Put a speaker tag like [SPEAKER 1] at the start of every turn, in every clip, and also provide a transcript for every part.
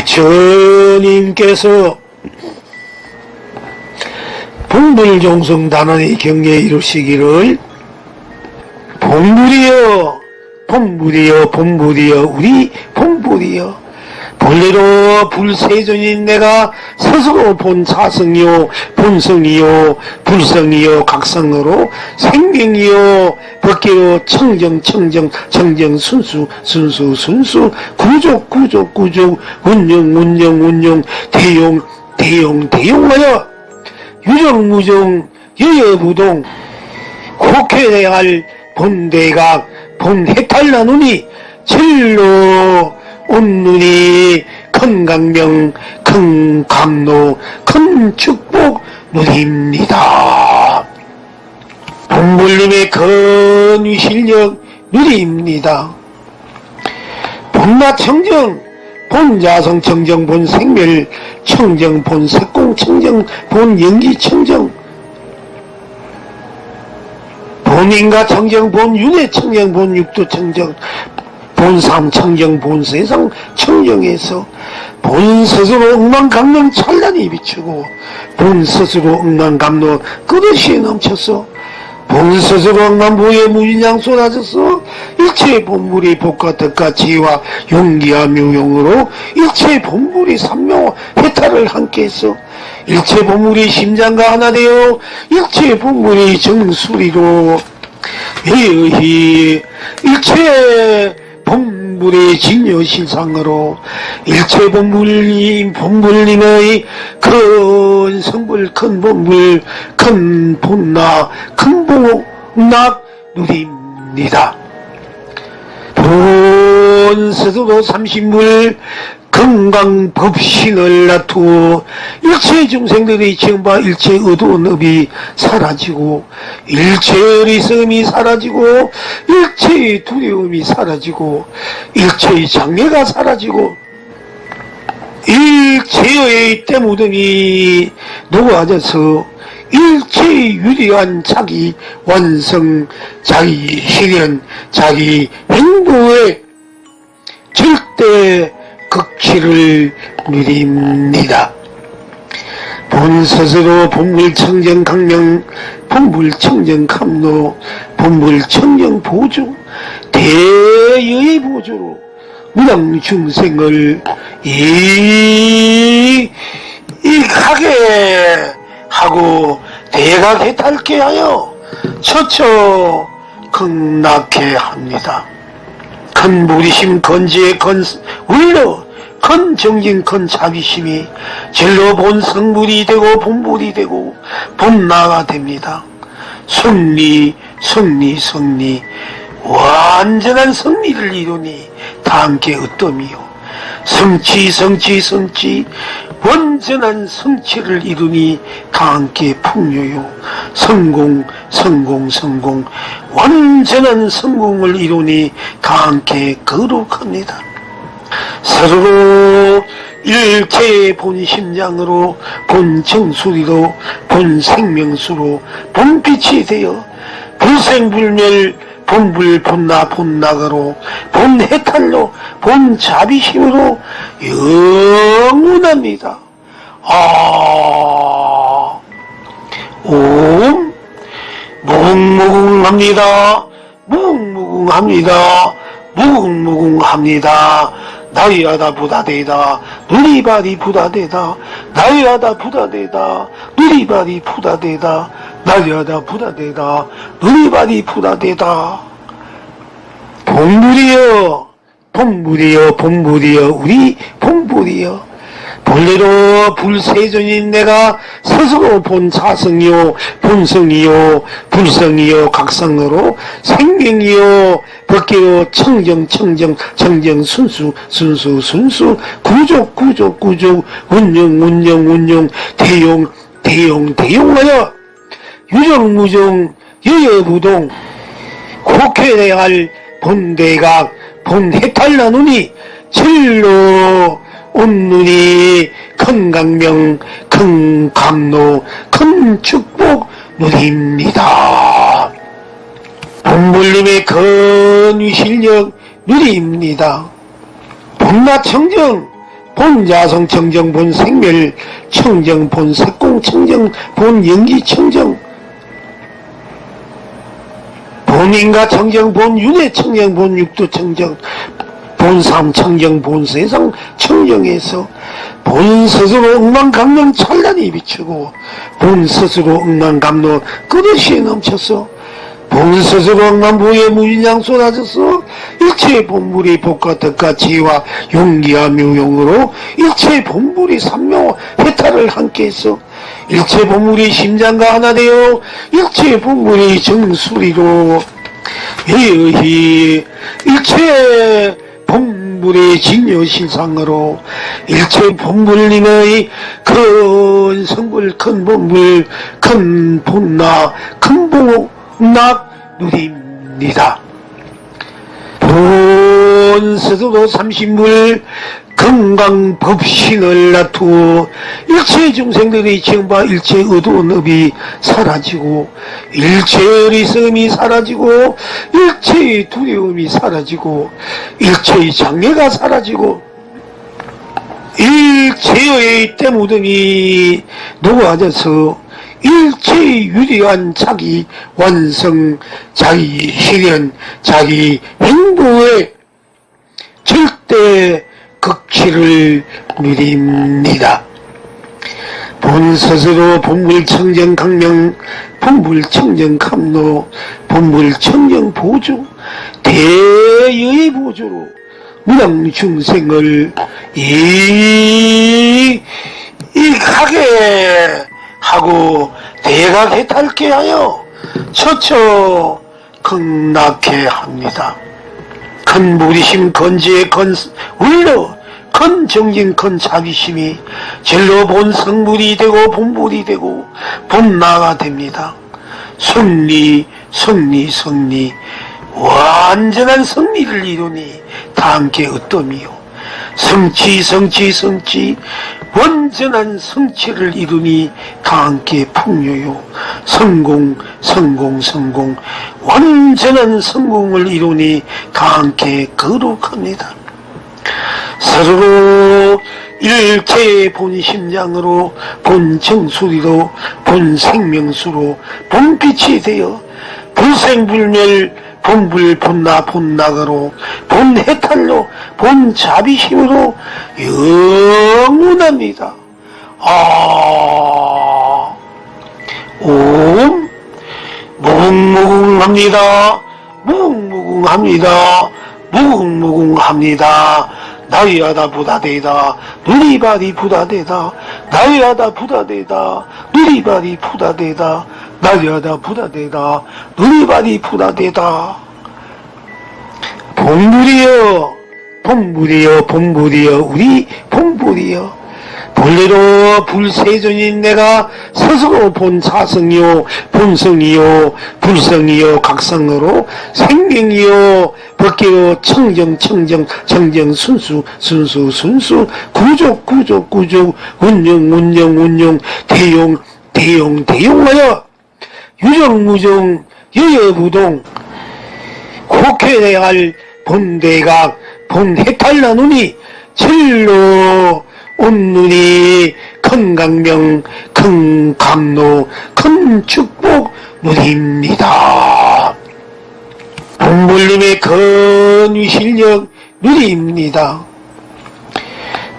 [SPEAKER 1] 부처님께서 본불종성단원의 경례에 이루시기를 본불이여 본불이여 본불이여 우리 본불이여 본래로 불세존인 내가 스스로 본 자성이요 본성이요 불성이요 각성으로 생명이요 법계요 청정 순수 구족 운영 대용하여 유정무정 여여부동 국회해야 할 본대각 본해탈나누니 진로 온눈이 큰 강명 큰 감로 큰 축복 누립니다. 본불님의 근위 실력 누립니다. 본마 청정 본자성 청정 본생멸 청정 본색공 청정 본연기 청정 본인가 청정 본윤회 청정 본육도 청정 본삼 청정 본세상 청정에서 본스스로 억만감론 찬란히 비추고 본스스로 억만감론 끝없이 넘쳐서 본스스로 억만보에 무인양 쏟아져서 일체 본물이 복과 덕과 지혜와 용기와 묘용으로 일체 본물이 삼묘 해탈을 함께해서 일체 본물이 심장과 하나 되어 일체 본물이 정수리로 회의 일체 본불의 진여실상으로 일체 본불님의 큰 성불 큰 본불 큰 본락 큰 본락 누립니다. 본스스로 삼신물 건강법신을 놔두어 일체 중생들의 지음바 일체 어두운 업이 사라지고 일체 어리석음이 사라지고 일체의 두려움이 사라지고 일체의 장애가 사라지고 일체의 때무등이 녹아져서 일체의 유리한 자기 완성 자기 실현 자기 행보의 절대 극치를 누립니다. 본스스로 본불청정 강명 본불청정 감로 본불청정 보조 대의 보조로 무당 중생을 이익하게 하고 대각해탈케 하여 처처 극락케 합니다. 큰 무리심 건지의 건 울려 큰 정진 큰 자비심이 진로 본 성불이 되고 본불이 되고 본나가 됩니다. 승리 완전한 승리를 이루니 다 함께 얻음이요 성취 완전한 성취를 이루니 다 함께 풍요요 성공 완전한 성공을 이루니 다 함께 거룩합니다. 스스로 일체의 본심장으로 본정수리로 본생명수로 본빛이 되어 불생불멸 본불 본나가로 본해탈로 본자비심으로 영원합니다. 옴 무궁무궁합니다. 나이하다 부다되다 누리바리 부다되다 나이하다 부다되다 누리바리 부다되다 나이하다 부다되다 누리바리 부다되다. 본불이여 우리 본불이여 본래로 불세존인 내가 스스로 본 자성이요 본성이요 불성이요 각성으로 생명이요 법계요 청정 순수 구족 운영 대용하여 유정무정 여여부동 국회해야 할 본대각 본해탈나누니 진로 온눈이 큰 강명 큰 감로 큰 축복 누립니다. 본불님의 근위 실력 누립니다. 본마 청정 본자성 청정 본 생멸 청정 본 색공 청정 본 연기 청정 본인가 청정 본 윤회 청정 본 육도 청정 본 삶 청정 본 세상 청정에서 본 스스로 억만감론 찬란히 비추고 본 스스로 억만감론 끝없이 넘쳐서 본 스스로 억만부에 무인양 쏟아져서 일체 본물이 복과 덕과 지혜와 용기와 묘용으로 일체 본물이 삼묘 해탈을 함께해서 일체 본물이 심장과 하나 되어 일체 본물이 정수리로 일체 본물의 진여신상으로 일체 본물님의 큰 성불 큰 본물 큰 본나 큰 복락 누립니다. 본 스스로 삼신물 건강법신을 놔두어 일체 중생들의 지음바 일체 어두운 업이 사라지고 일체 어리석음이 사라지고 일체의 두려움이 사라지고 일체의 장애가 사라지고 일체의 때무등이 녹아져서 일체의 유리한 자기 완성, 자기 실현, 자기 행복의 절대 극치를 누립니다. 본 스스로 본불청정 강명, 본불청정 감로, 본불청정 보조, 대의 보조로 무당 중생을 이익하게 하고 대각해탈케 하여 처처 극락케 합니다. 큰 무리심 건지에 건 울려 큰 정진 큰 자비심이 절로 본 성불이 되고 본불이 되고 본나가 됩니다. 승리 완전한 승리를 이루니 다 함께 어떠미요. 성취 완전한 성취를 이루니 다 함께 풍요요. 성공 완전한 성공을 이루니 다 함께 거룩합니다. 스스로 일체의 본심장으로 본정수리로 본생명수로 본빛이 되어 불생불멸 본불 본나 본나가로 본해탈로 본자비심으로 영원합니다. 옴 무궁무궁합니다. 무궁무궁합니다. 나이하다 부다되다 누리바리 부다되다 나이하다 부다되다 누리바리 부다되다 나이하다 부다되다 누리바리 부다되다. 본불이여 우리 본불이여 본래로 불세존인 내가 스스로 본사성이요 본성이요 불성이요 각성으로 생명이요 법계로 청정 순수 구족 운영 대용하여 유정무정 여여부동 국회내할 본대각 본해탈나누니 진로 온눈이 큰 강명 큰 감로 큰 축복 누립니다. 본불님의 큰 위실력 누립니다.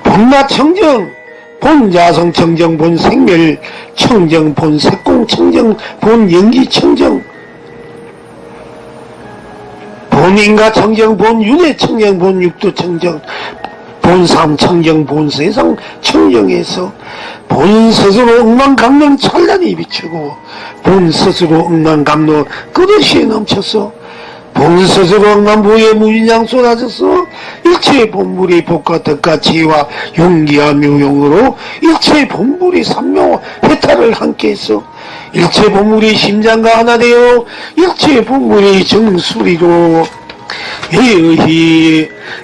[SPEAKER 1] 본나 청정 본자성 청정 본 생멸 청정 본 색공 청정 본 연기 청정 본인가 청정 본 윤회 청정 본 육도 청정 본 삶 청정 본 세상 청정에서 본 스스로 억만감론 찬란히 비추고 본 스스로 억만감론 끝없이 넘쳐서 본 스스로 억만부에 무인양 쏟아져서 일체 본물이 복과 덕과 지혜와 용기와 묘용으로 일체 본물이 삼묘 해탈을 함께해서 일체 본물이 심장과 하나 되어 일체 본물이 정수리로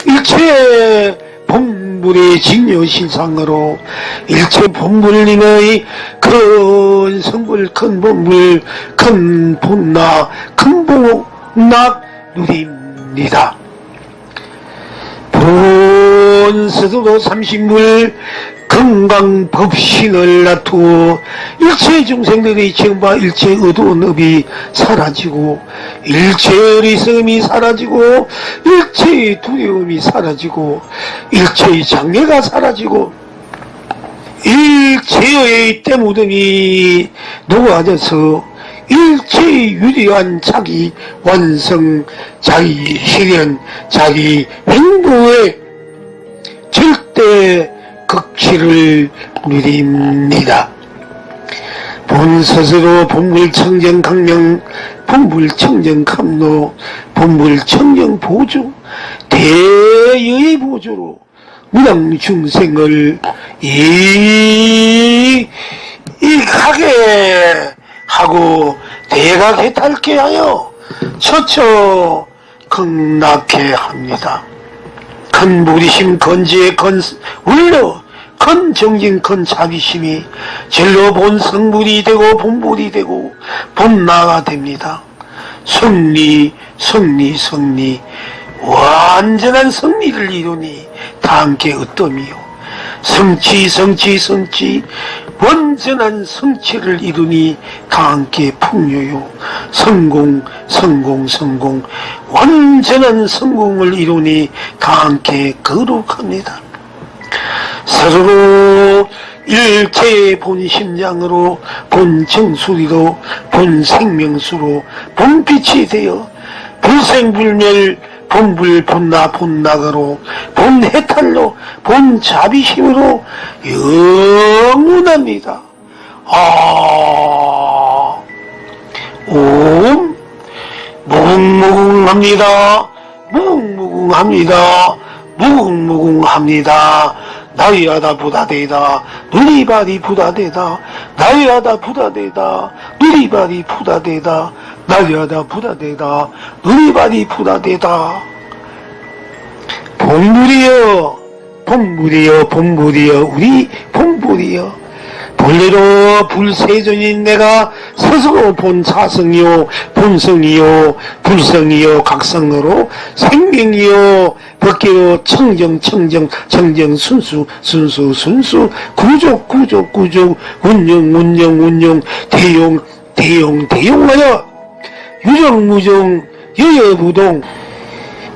[SPEAKER 1] 일체 본물의 진여신상으로 일체 본물님의 큰 성불 큰 본물 큰 본나 큰 복락 누립니다. 본 본 스스로 삼신물 건강법신을 놔두어 일체 중생들의 지음바 일체 어두운 업이 사라지고 일체 어리석음이 사라지고 일체의 두려움이 사라지고 일체의 장애가 사라지고 일체의 때무덤이 녹아져서 일체의 유리한 자기 완성, 자기 실현, 자기 행보의 절대 극치를 누립니다. 본스스로 본불청정강명, 본불청정감로, 본불청정보조, 대의 보조로 무당중생을 이익하게 하고 대각해탈케 하여 처처 극락케 합니다. 큰 무리심 건지에 건 울려 큰 정진 큰 자비심이 진로 본 성불이 되고 본불이 되고 본나가 됩니다. 승리 완전한 승리를 이루니 다 함께 어떠미요. 성취 완전한 성취를 이루니 다 함께 풍요요. 성공 완전한 성공을 이루니 다 함께 거룩합니다. 스스로 일체의 본심장으로 본정수리로 본생명수로 본빛이 되어 불생불멸 본불 본나 본나가로 본해탈로 본자비심으로 영원합니다. 옴 무궁무궁합니다. 무궁무궁합니다. 나이하다 부다되다 누리바리 부다되다 나이하다 부다되다 누리바리 부다되다 나이하다 부다되다 누리바리 부다되다. 본불이여 우리 본불이여 본래로 불세존인 내가 스스로 본사성이요 본성이요 불성이요 각성으로 생명이요 법계요 청정 순수 구족 운영 대용하여 유정무정 여여부동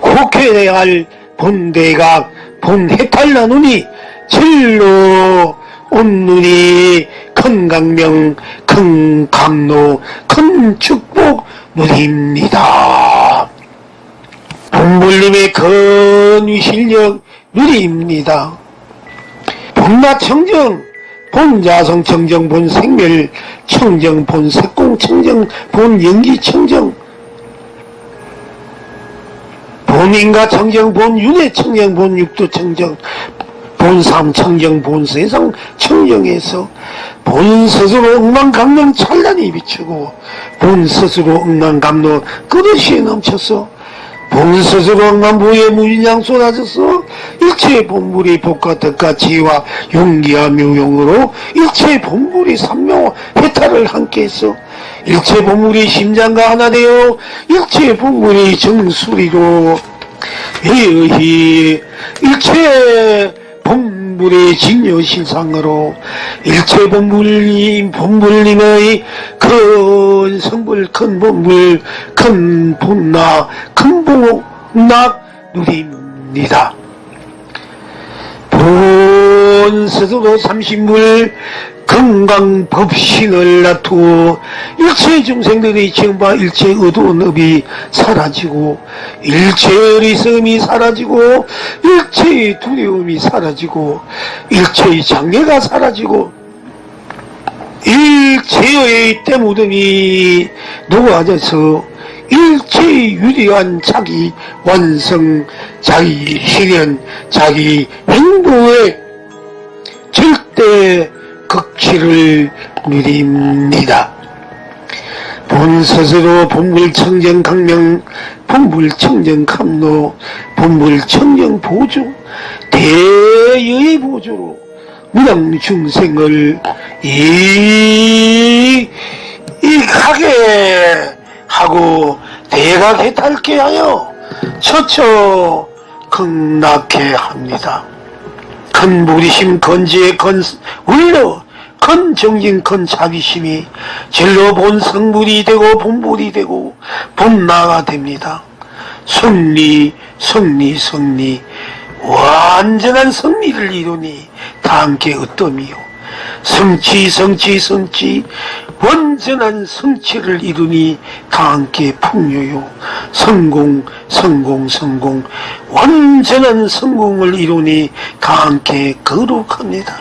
[SPEAKER 1] 국회해야 할 본대각 본해탈나누니 진로 온누리 큰 강명 큰 감로 큰 축복 누립니다. 본불님의 근위실력 누립니다. 본나청정 본자성청정 본생멸청정 본색공청정 본연기청정 본인가청정 본윤회청정 본육도청정 본삼청정 본세상청정에서 본스스로 억만감론 찬란히 비추고 본스스로 억만감론 그릇이 넘쳐서 본스스로 억만부에 무인양 쏟아져서 일체의 본불이 복과 덕과 지혜와 용기와 묘용으로 일체의 본불이 삼묘 해탈을 함께해서 일체의 본불이 심장과 하나 되어 일체의 본불이 정수리로 일체의 본불의 진여실상으로 일체 본불님의 큰 성불 큰 본불 큰 본나 큰 복락 누립니다. 본스스로 삼신물 건강법신을 놔두어 일체 중생들의 지음바 일체 어두운 업이 사라지고 일체 어리석음이 사라지고 일체의 두려움이 사라지고 일체의 장애가 사라지고 일체의 때무덤이 녹아져서 일체의 유리한 자기 완성, 자기 실현, 자기 행보의 절대 극치를 누립니다. 본스스로 본불청정강명, 본불청정감로, 본불청정보조, 대의 보조로 무당중생을 이익하게 하고 대각해탈케 하여 처처 극락케 합니다. 큰 무리심 건지에 건 울려 큰 정진 큰 자비심이 진로 본 성불이 되고 본불이 되고 본나가 됩니다. 승리 완전한 승리를 이루니 다 함께 어떠미요. 성취 완전한 성취를 이루니 다 함께 풍요요. 성공 완전한 성공을 이루니 다 함께 거룩합니다.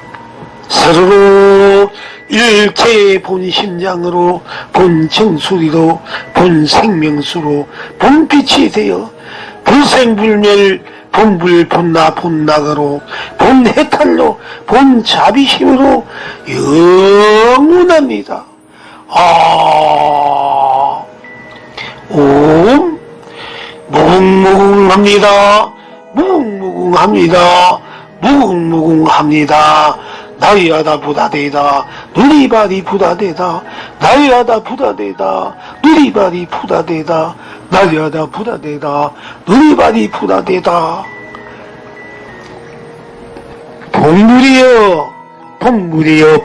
[SPEAKER 1] 서로 일체의 본심장으로 본정수리로 본생명수로 본빛이 되어 불생불멸 본불 본나 본나가로 본해탈로 본자비심으로 영원합니다. 옴 무궁무궁합니다. 무궁무궁합니다. 나이하다 부다되다 누리바리 부다되다 나이하다 부다되다 누리바리 부다되다 나이하다 부다되다 누리바리 부다되다. 본불이여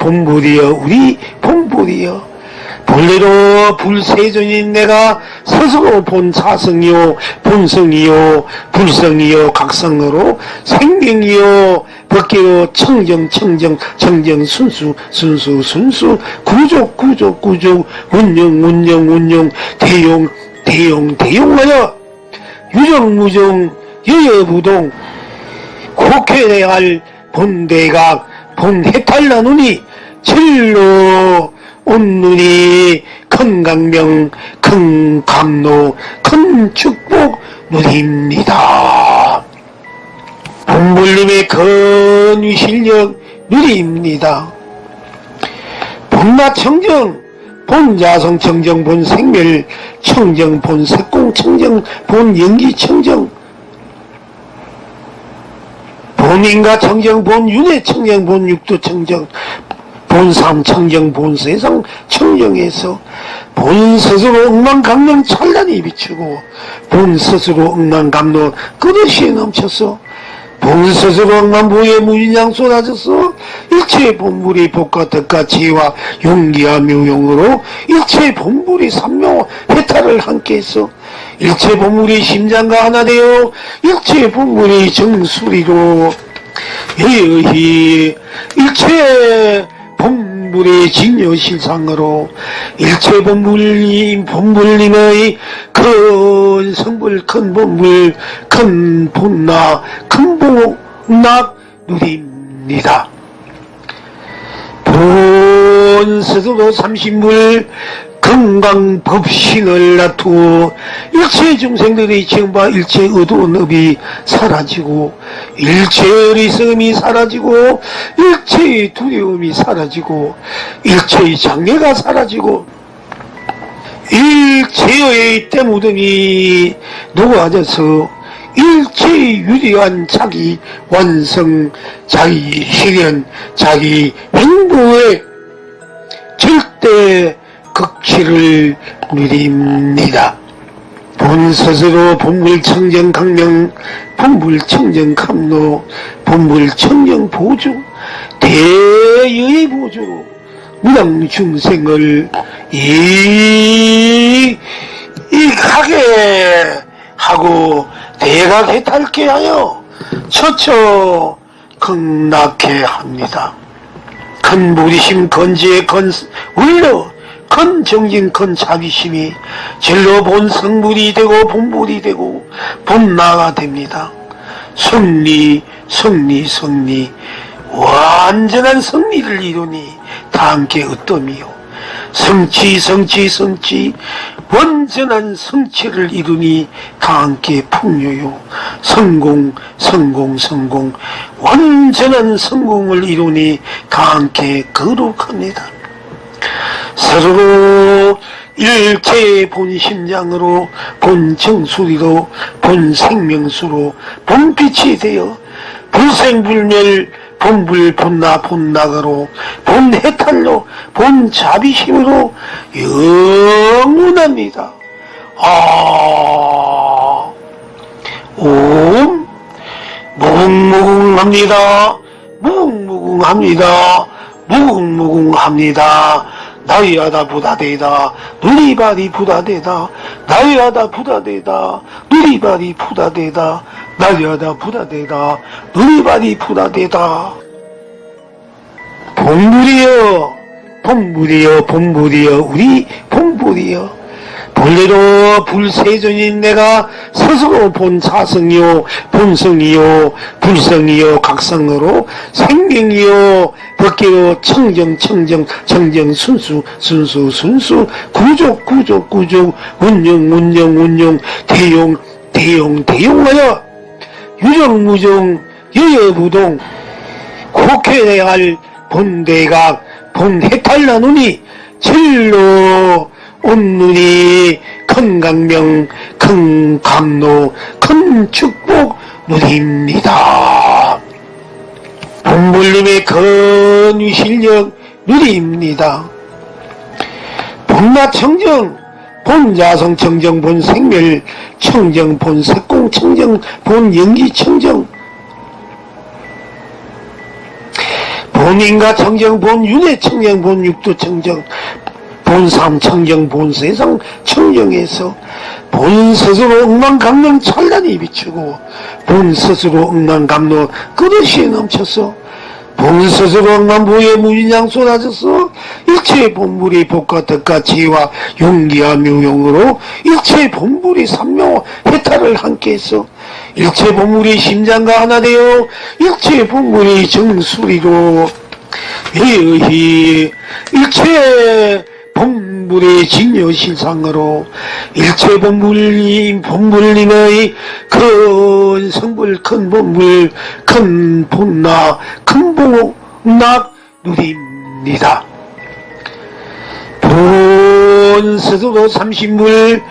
[SPEAKER 1] 우리 본불이여 본래로 불세존인 내가 스스로 본사성이요 본성이요 불성이요 각성으로 생명이요 법계요 청정 순수 구족 운영 대용하여 유정무정 여여부동 국회해야 할 본대각 본해탈나누니 진로 온누니 큰 강명 큰 감로 큰 축복 누립니다. 본불님의 근위실력 누립니다. 본나청정 본자성청정 본생멸 청정 본색공청정 본연기청정 본인가청정 본윤회청정 본육도청정 본삼청정 본세상 청정에서 본스스로 억만강령 찬란히 비추고 본스스로 억만감로 끝없이 넘쳐서 본스스로 억만부의 무인양 쏟아져서 일체의 본불이 복과 덕과 지혜와 용기와 묘용으로 일체의 본불이 삼묘 해탈을 함께해서 일체의 본불이 심장과 하나 되어 일체의 본불이 정수리로 여여히 일체의 본불의 진여실상으로 일체 본불님의 큰 성불 큰 본불 큰 본나 큰 복락 누립니다. 본스스로 삼신물 건강법신을 놔두어 일체 중생들의 지음바 일체 어두운 업이 사라지고 일체의 어리석음이 사라지고 일체의 두려움이 사라지고 일체의 장애가 사라지고 일체의 때무등이 녹아져서 일체의 유리한 자기 완성 자기 실현 자기 행보의 절대 극치를 누립니다. 본스스로 본불청정 강명 본불청정 감로 본불청정 보조 대여의 보조로 무당 중생을 이익하게 하고 대각해탈케 하여 처처 극락케 합니다. 큰 무리심 건지에 건 울려 큰 정진 큰 자비심이 진로 본 성불이 되고 본불이 되고 본나가 됩니다. 승리 완전한 승리를 이루니 다 함께 어떠미요. 성취 완전한 성취를 이루니 다 함께 풍요요. 성공 완전한 성공을 이루니 다 함께 거룩합니다. 서로 일체의 본심장으로 본정수리로 본생명수로 본빛이 되어 불생불멸 본불 본나 본나가로 본해탈로 본자비심으로 영원합니다. 옴 무궁무궁합니다. 무궁무궁합니다. 무궁무궁합니다. 나이하다 부다대다 누리바리 부다대다 나이하다 부다대다 누리바리 부다대다 나이하다 부다대다 누리바리 부다대다. 본불이여 본불이여 본불이여 우리 본불이여 본래로 불세존인 내가 스스로 본 자성이요 본성이요 불성이요 각성으로 생명이요 법계요 청정 순수 구족 운영 대용하여 유정무정 여여부동 국회해야 할 본대각 본해탈나누니 진로 온누리 큰 강명 큰 감로 큰 축복 누립니다. 본불님의 근위실력 누립니다. 본마청정 본야성청정 본생멸청정 본색공청정 본연기청정 본인가청정 본윤회청정 본육도청정 본삼청정 본세상 청정에서 본스스로 억만감론 찬란히 비추고 본스스로 억만감론 그릇이 넘쳐서 본스스로 억만부의 무인양 쏟아져서 일체 본불이 복과 덕과 지혜와 용기와 묘용으로 일체 본불이 삼묘 해탈을 함께해서 일체 본불이 심장과 하나 되어 일체 본불이 정수리로 일체 본불의 진여실상으로 일체 본불님의 큰 성불 큰 본불 큰 본락 큰 복락 누립니다. 본스스로 삼신물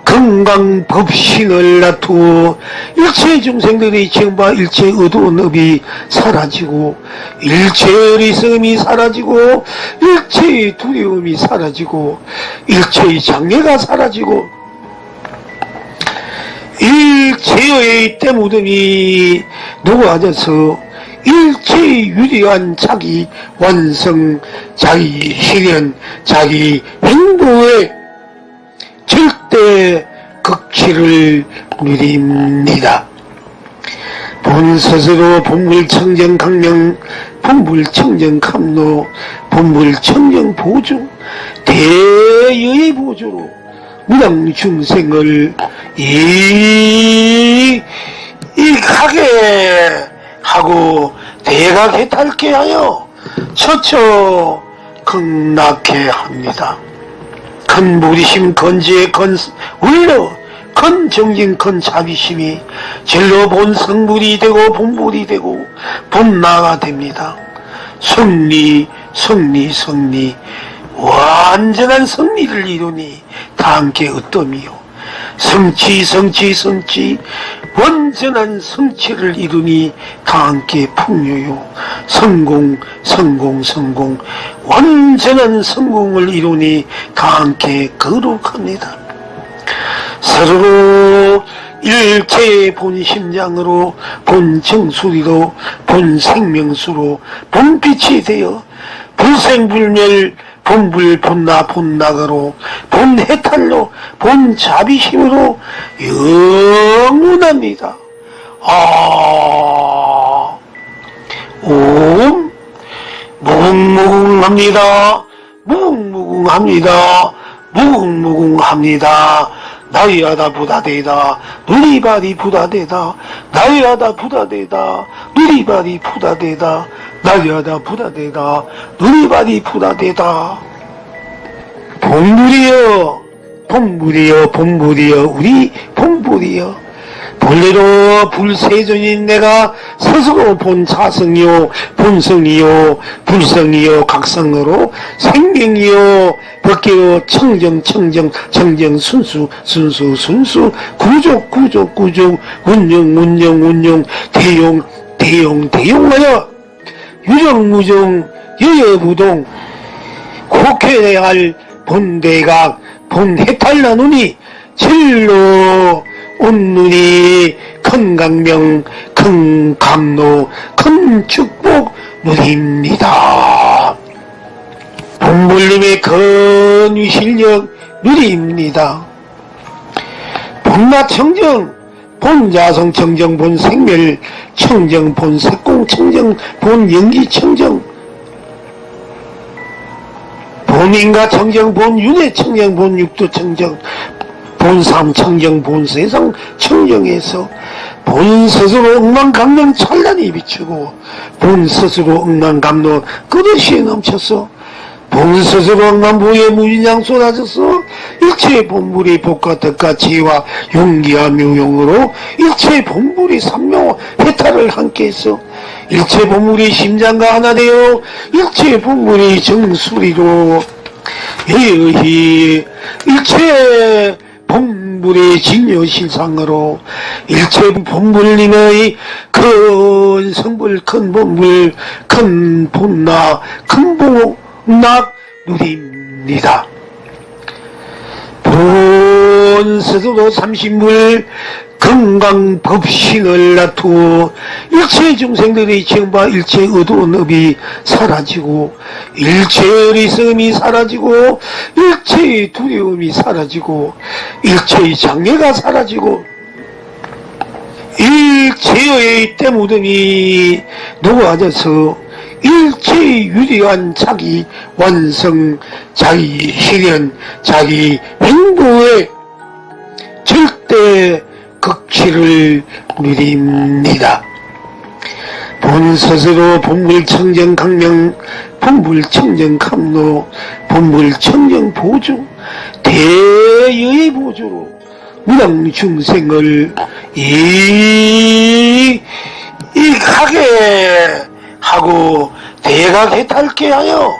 [SPEAKER 1] 건강법신을 놔두어 일체 중생들의 지음바 일체 어두운 업이 사라지고 일체 어리석음이 사라지고 일체의 두려움이 사라지고 일체의 장애가 사라지고 일체의 때무덤이 녹아져서 일체의 유리한 자기 완성 자기 실현 자기 행보에 절대 극치를 누립니다. 본스스로 본불청정 강령 본불청정 감로 본불청정 보조 대여의 보조로 무당중생을 이익하게 하고 대각해탈케 하여 처처 극락케 합니다. 큰 무리심 건지의 건 울려 큰 정진 큰 자비심이 진로 본 성불이 되고 본불이 되고 본나가 됩니다. 승리 완전한 승리를 이루니 다 함께 어떠미요. 성취 완전한 성취를 이루니 다 함께 풍요요. 성공 완전한 성공을 이루니 다 함께 거룩합니다. 서로 일체의 본심장으로 본정수리로 본생명수로 본빛이 되어 불생불멸 본불 본나 본나가로 본해탈로 본자비심으로 영원합니다. 옴 무궁무궁합니다. 무궁무궁합니다. 나이하다 부다대다 누리바리 부다대다 나이하다 부다대다 누리바리 부다대다 나이하다 부다대다 누리바리 부다대다. 본불이여 우리 본불이여 본래로 불세존인 내가 스스로 본 자성이요 본성이요 불성이요 각성으로 생명이요 법계요 청정 순수 구족 운영 대용하여 유정무정 여여부동 국회해야 할 본대각 본해탈나누니 진로 온누리 큰 강명 큰 감로 큰 축복 누립니다. 본불님의 건위 실력 누립니다. 본나 청정 본자성 청정 본생멸 청정 본색공 청정 본연기 청정 본인가 청정 본윤회 청정 본육도 청정 본삼 청정 본세상 청정에서 본 스스로 억만감론 찬란히 비추고 본 스스로 억만감론 끝없이 넘쳐서 본 스스로 억만부에 무인양 쏟아져서 일체의 본불이 복과 덕과 지혜와 용기와 묘용으로 일체의 본불이 삼묘 해탈을 함께해서 일체 본물이 심장과 하나 되어 일체 본물이 정수리로 예의 일체 본불의 진여실상으로 일체 본불님의 큰 성불 큰 본불 큰 본나 큰 복락 누립니다. 본 스스로 삼신물 건강법신을 놔두어 일체 중생들의 지음바 일체 어두운 업이 사라지고 일체 어리석음이 사라지고 일체의 두려움이 사라지고 일체의 장애가 사라지고 일체의 때묻음이 녹아져서 일체의 유리한 자기 완성, 자기 실현, 자기 행복의 절대 극치를 누립니다. 본 스스로 본불청정 강명, 본불청정 감로, 본불청정 보조, 대여의 보조로 무당 중생을 이익하게 하고 대각해탈게 하여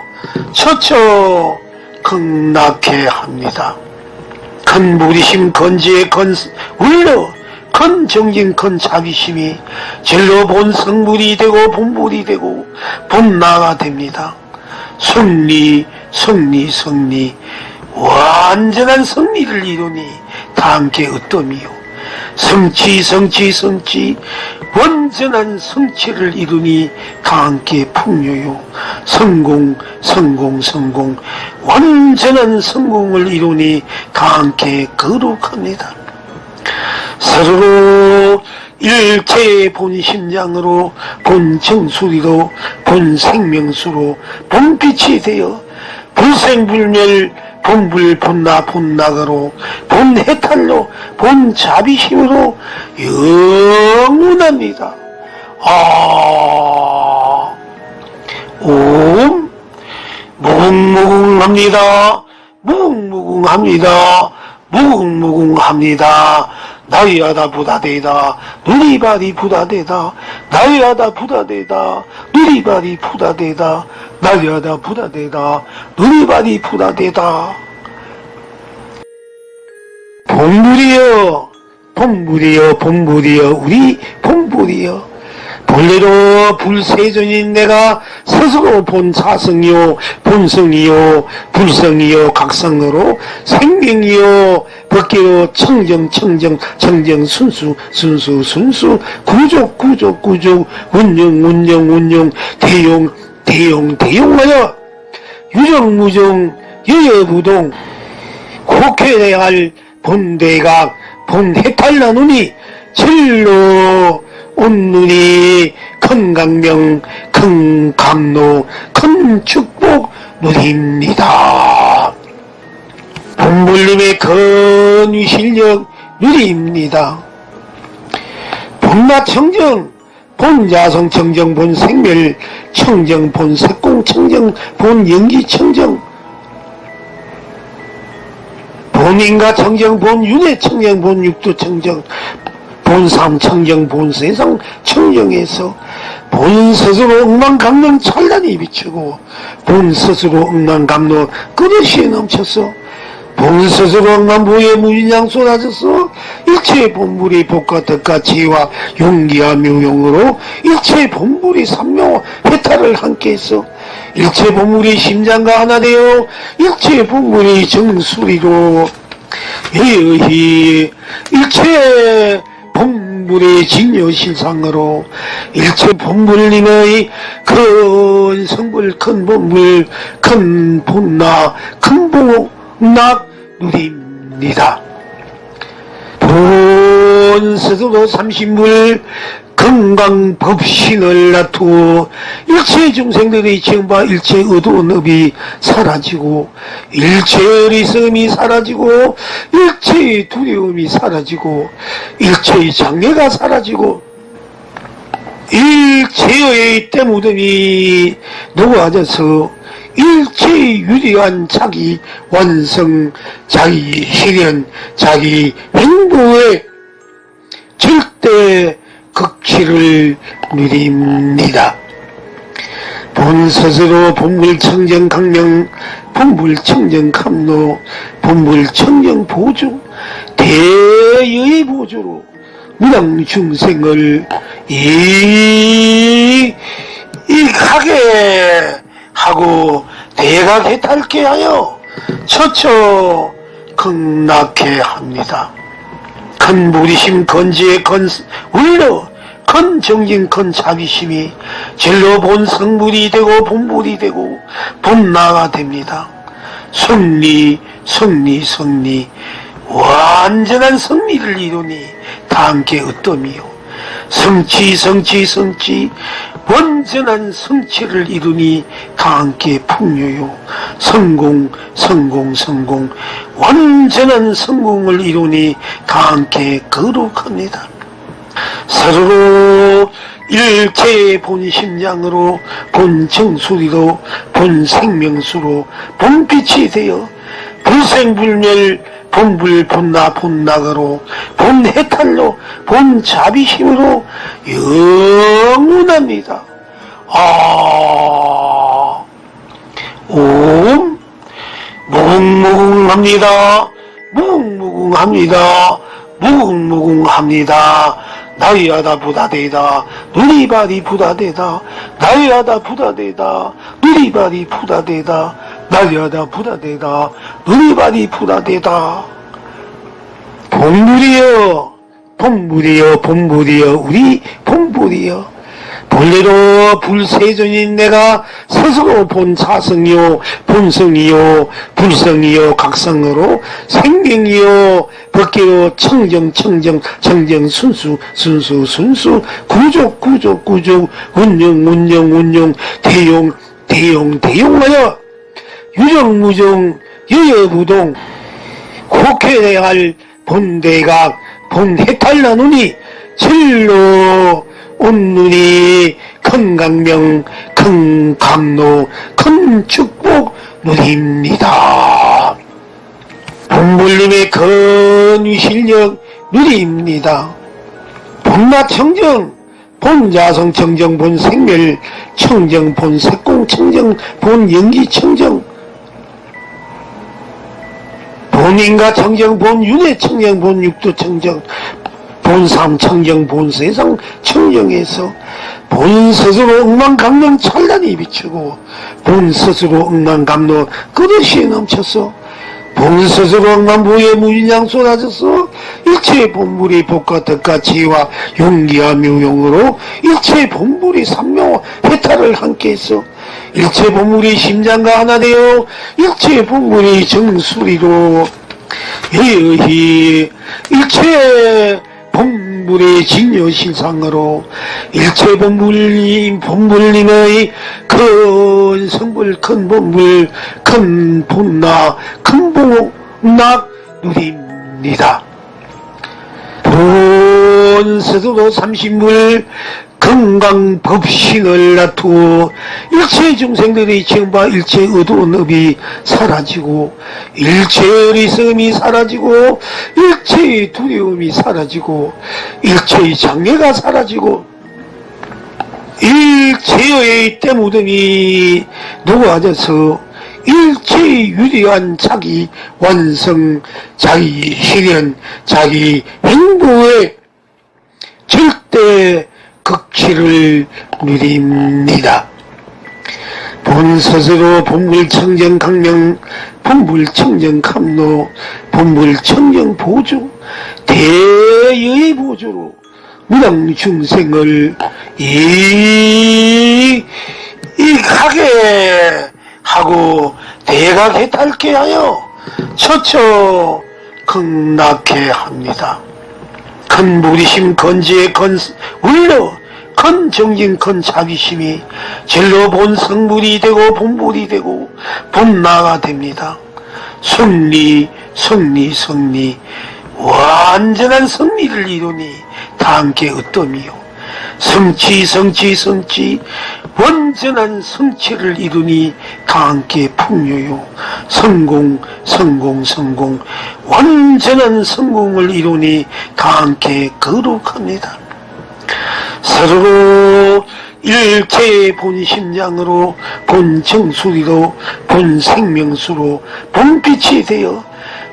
[SPEAKER 1] 처처 극락해 합니다. 큰 무리심 건지에 건 울려 큰 정진 큰 자비심이 절로 본 성불이 되고 본불이 되고 본나가 됩니다. 승리 완전한 승리를 이루니 다 함께 어떠미요. 성취 완전한 성취를 이루니 다 함께 풍요요. 성공 완전한 성공을 이루니 다 함께 거룩합니다. 스스로 일체의 본심장으로 본정수리로 본생명수로 본빛이 되어 불생불멸 본불 본나 본나가로 본해탈로 본자비심으로 영원합니다. 옴 무궁무궁합니다. 무궁무궁합니다. 나이하다 부다되다 누리바리 부다되다 나이하다 부다되다 누리바리 부다되다 나이하다 부다되다 누리바리 부다되다. 본불이여 우리 본불이여 본래로 불세존인 내가 스스로 본사성이요 본성이요 불성이요 각성으로 생명이요 법계로 청정 순수 구족 운영 대용하여 유정무정 여여부동 혹해야 할 본대각 본해탈나누니 진로 온눈이 큰 강명 큰 감로 큰 축복 누립니다. 본불님의 건위 실력 누립니다. 본나 청정 본자성 청정 본생멸 청정 본색공 청정 본연기 청정 본인가 청정 본윤회 청정 본육도 청정 본삼 청정 본세상 청정에서 본 스스로 억만감론 찬란히 비추고 본 스스로 억만감론 끝없이 넘쳐서 본 스스로 억만부에 무인양 쏟아져서 일체의 본불이 복과 덕과 지혜와 용기와 묘용으로 일체의 본불이 삼묘 해탈을 함께해서 일체 본물이 심장과 하나 되어 일체 본물이 정수리로 예의 일체 본불의 진여실상으로 일체 본불님의 큰 성불 큰 본불 큰 본나 큰 복락 누립니다. 본스스로 삼신불 건강법신을 놔두어 일체 중생들의 지음바 일체 어두운 업이 사라지고 일체 어리석음이 사라지고 일체의 두려움이 사라지고 일체의 장애가 사라지고 일체의 때묻음이 녹아져서 일체의 유리한 자기 완성, 자기 실현, 자기 행보의 절대 극치를 누립니다. 본스스로 본불청정강명, 본불청정감로, 본불청정보조, 대의 보조로 무당중생을 이익하게 하고 대각해탈케 하여 처처 극락케 합니다. 큰 무리심 건지의 건 울려 큰 정진 큰 자비심이 진로 본 성불이 되고 본불이 되고 본나가 됩니다. 승리 완전한 승리를 이루니 다 함께 어떠미요. 성취 완전한 성취를 이루니 다 함께 풍요요. 성공 완전한 성공을 이루니 다 함께 거룩합니다. 서로 일체의 본심장으로 본정수리로 본생명수로 본빛이 되어 불생불멸 본불 본나 본나가로 본해탈로 본자비심으로 영원합니다. 옴 무궁무궁합니다. 무궁무궁합니다. 나이하다 부다되다 누리바리 부다되다 나이하다 부다되다 누리바리 부다되다 나이하다 부다되다 누리바리 부다되다. 본불이여 우리 본불이여 본래로 불세존인 내가 스스로 본 자성이요 본성이요 불성이요 각성으로 생명이요 법계요 청정 순수 구족 운영 대용하여 유정무정 여여부동 국회해야 할 본대각 본해탈나누니 진로 온누리 큰 강명 큰 감로 큰 축복 누립니다. 본불님의 큰 위실력 누립니다. 본마청정 본자성청정 본생멸청정 본색공청정 본연기청정 본인가청정 본윤회청정 본육도청정 본삼청정 본세상청정에서 본스스로 억만강령 찬란히 비추고 본스스로 억만감로 끝없이 넘쳐서 본스스로 억만부의 무인양 쏟아져서 일체의 본불이 복과 덕과 지혜와 용기와 묘용으로 일체의 본불이 삼묘와 해탈을 함께해서 일체 본불이 심장과 하나 되어 일체 본불이 정수리로 여히 일체 본불의 진여실상으로 일체 본불님의 큰 성불 큰 본불 큰 본나 큰 복락 누립니다. 본스스로 삼신불 건강법신을 놔두어 일체 중생들의 지음바 일체 어두운 업이 사라지고 일체 어리석음이 사라지고 일체의 두려움이 사라지고 일체의 장애가 사라지고 일체의 때묻음이 녹아져서 일체의 유리한 자기 완성, 자기 실현, 자기 행보의 절대 극치를 누립니다. 본스스로 본불청정강명, 본불청정감로, 본불청정보조, 대의 보조로 무당 중생을 이익하게 하고 대각해탈게 하여 처처 극락해 합니다. 큰 무리심 건지의 울려 큰 정진 큰 자비심이 진로 본 성불이 되고 본불이 되고 본나가 됩니다. 승리 완전한 승리를 이루니 다 함께 으뜸이요 성취 완전한 성취를 이루니 다 함께 풍요요 성공 완전한 성공을 이루니 다 함께 거룩합니다. 서로 일체의 본 심장으로 본 정수리로 본 생명수로 본 빛이 되어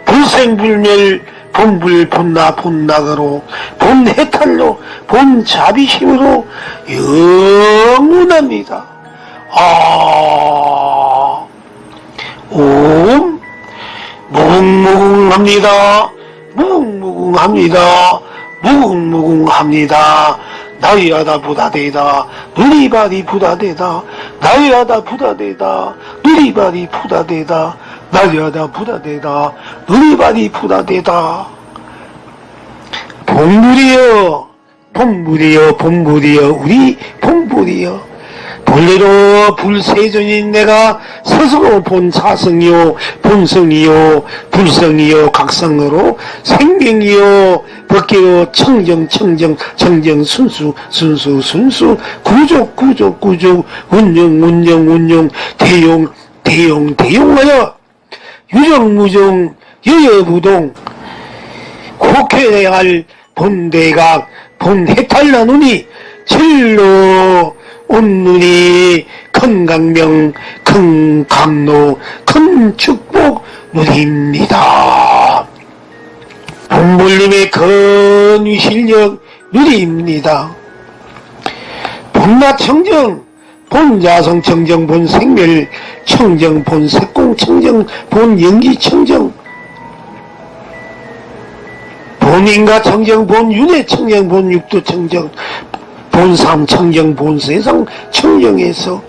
[SPEAKER 1] 불생불멸 본불 본나 본나가로 본 해탈로 본 자비심으로 영원합니다. 옴 무궁무궁합니다. 나이하다 부다되다 누리바리 부다되다 나이하다 부다되다 누리바리 부다되다 나이하다 부다되다 누리바리 부다되다. 본불이여 우리 본불이여 본래로 불세존인 내가 스스로 본 사성이요 본성이요 불성이요 각성으로 생명이요 법계요 청정 순수 구족 운영 대용하여 유정무정 여여부동 곡해야 할 본대각 본해탈나누니 진로 온눈이 큰 강명 큰 감로 큰 축복 누립니다. 본불님의 큰 위실력 누립니다. 본나청정 본야성 청정 본생멸 청정 본색공 청정 본연기 청정 본인가 청정 본윤회 청정 본육도 청정 본삼 청정 본세상 청정에서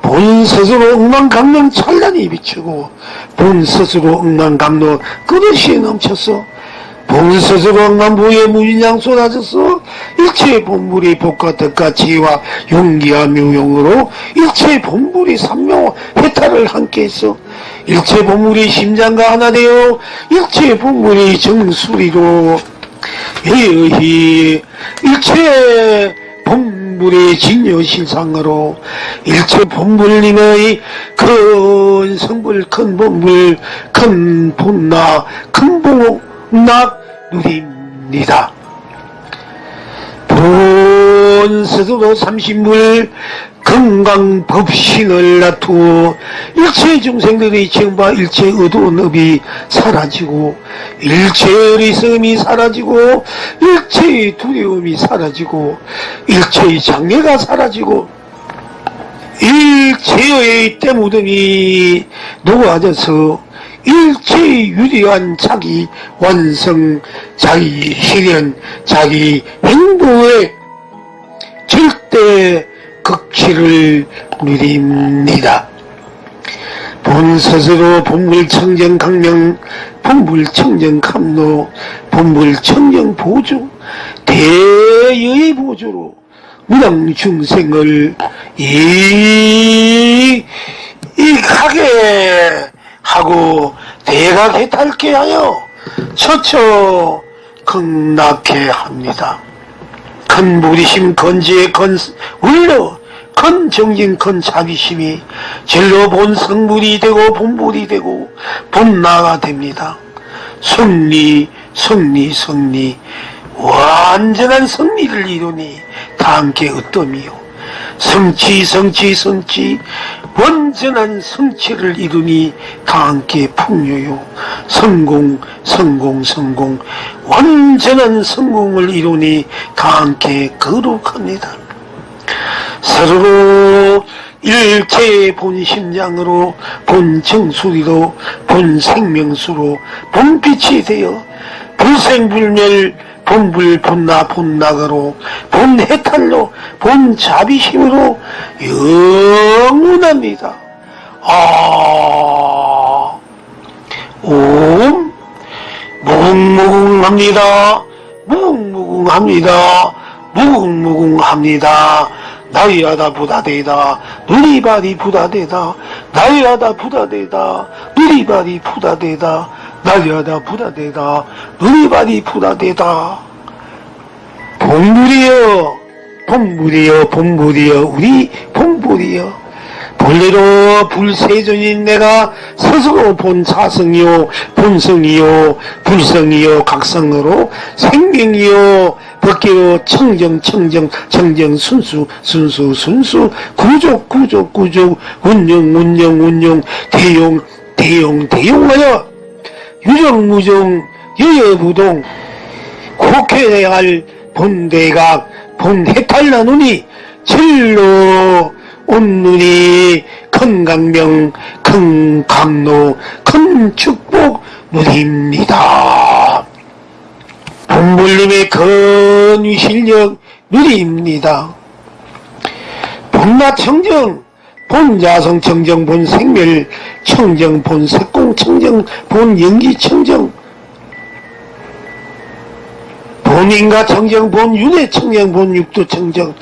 [SPEAKER 1] 본스스로 억만감론 찬란히 비추고 본스스로 억만감론 끝없이 넘쳐서 본스스로 억만부의 무인양 쏟아져서 일체의 본불이 복과 덕과 지혜와 용기와 묘용으로 일체의 본불이 삼묘 해탈을 함께해서 일체 본물이 심장과 하나 되어 일체 본물이 정수리로 여히 일체 본불의 진여실상으로 일체 본불님의 큰 성불 큰 본불 큰 본나 큰 복락 누립니다. 본스스로 삼신물 건강법신을 놔두어 일체 중생들의 정바 일체 어두운 업이 사라지고 일체의 어리석음이 사라지고 일체의 두려움이 사라지고 일체의 장애가 사라지고 일체의 때무등이 녹아져서 일체의 유리한 자기 완성 자기 실현 자기 행복의 절대 극치를 누립니다. 본스스로 본불청정 강명 본불청정 감로 본불청정 보조 대여의 보조로 무당 중생을 이익하게 하고 대각해탈게 하여 처처 극락해 합니다. 큰 무리심 건지의 울려 큰 정진 큰 자비심이 진로 본 성불이 되고 본불이 되고 본나가 됩니다. 승리 완전한 승리를 이루니 다 함께 으뜸이요 성취 완전한 성취를 이루니 다 함께 풍요요 성공 완전한 성공을 이루니 다 함께 거룩합니다. 서로 일체의 본 심장으로 본 정수리로 본 생명수로 본 빛이 되어 불생불멸 본불 본나 본나가로 본해탈로 본자비심으로 영원합니다. 옴 무궁무궁합니다. 무궁무궁합니다. 무궁무궁합니다. 나이하다 부다되다 누리바리 부다되다 나이하다 부다되다 누리바리 부다되다 나이하다 부다되다 누리바리 부다되다. 본불이여 본불이여 본불이여 우리 본불이여 본래로 불세존인 내가 스스로 본 사성이요 본성이요 불성이요 각성으로 생명이요 법계로 청정 순수 구족 운영 대용하여 유정무정 여여부동 국회해야 할 본대각 본해탈나누니 진로 온누리 큰 강명 큰 감로 큰 축복 누립니다. 본불님의 건위 실력 누립니다. 본나 청정 본야성 청정 본생멸 청정 본색공 청정 본연기 청정 본인가 청정 본윤회 청정 본육도 청정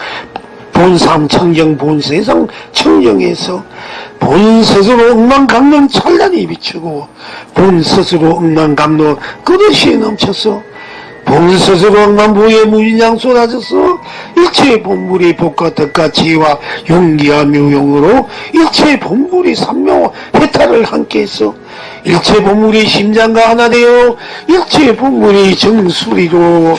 [SPEAKER 1] 본삼 청정 본세상 청정에서 본스스로 억만강령 찬란히 비추고 본스스로 억만감로 끝없이 넘쳐서 본스스로 억만부의 무인양 쏟아져서 일체 본불이 복과 덕과 지혜와 용기와 묘용으로 일체 본불이 삼묘 해탈을 함께해서 일체 본불이 심장과 하나 되어 일체 본불이 정수리로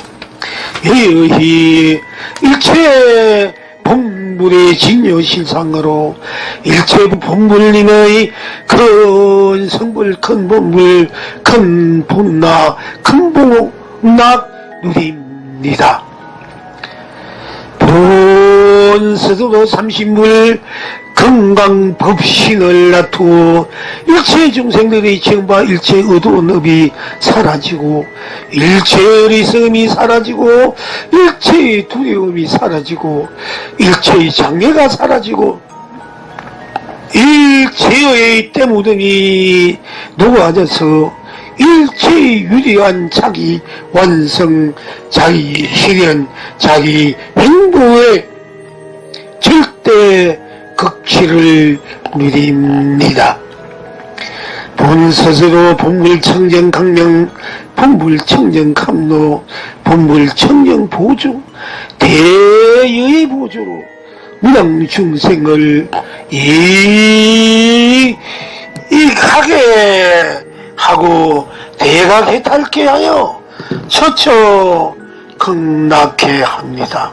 [SPEAKER 1] 여여히 일체 본불의 진여실상으로 일체 본불님의 큰 성불 큰 본불 큰 본나 큰 복락 누립니다. 본스스로 삼신불 건강법신을 놔두어 일체 중생들의 정바 일체 어두운 업이 사라지고 일체 어리석음이 사라지고 일체 두려움이 사라지고 일체의 장애가 사라지고 일체의 때무등이 녹아져서 일체의 유리한 자기 완성 자기 실현 자기 행보의 절대 극치를 누립니다. 본스스로 본불청정 강명 본불청정 감로 본불청정 보조 대여의 보조로 무당 중생을 이익하게 하고 대각해탈게 하여 처처 극락해 합니다.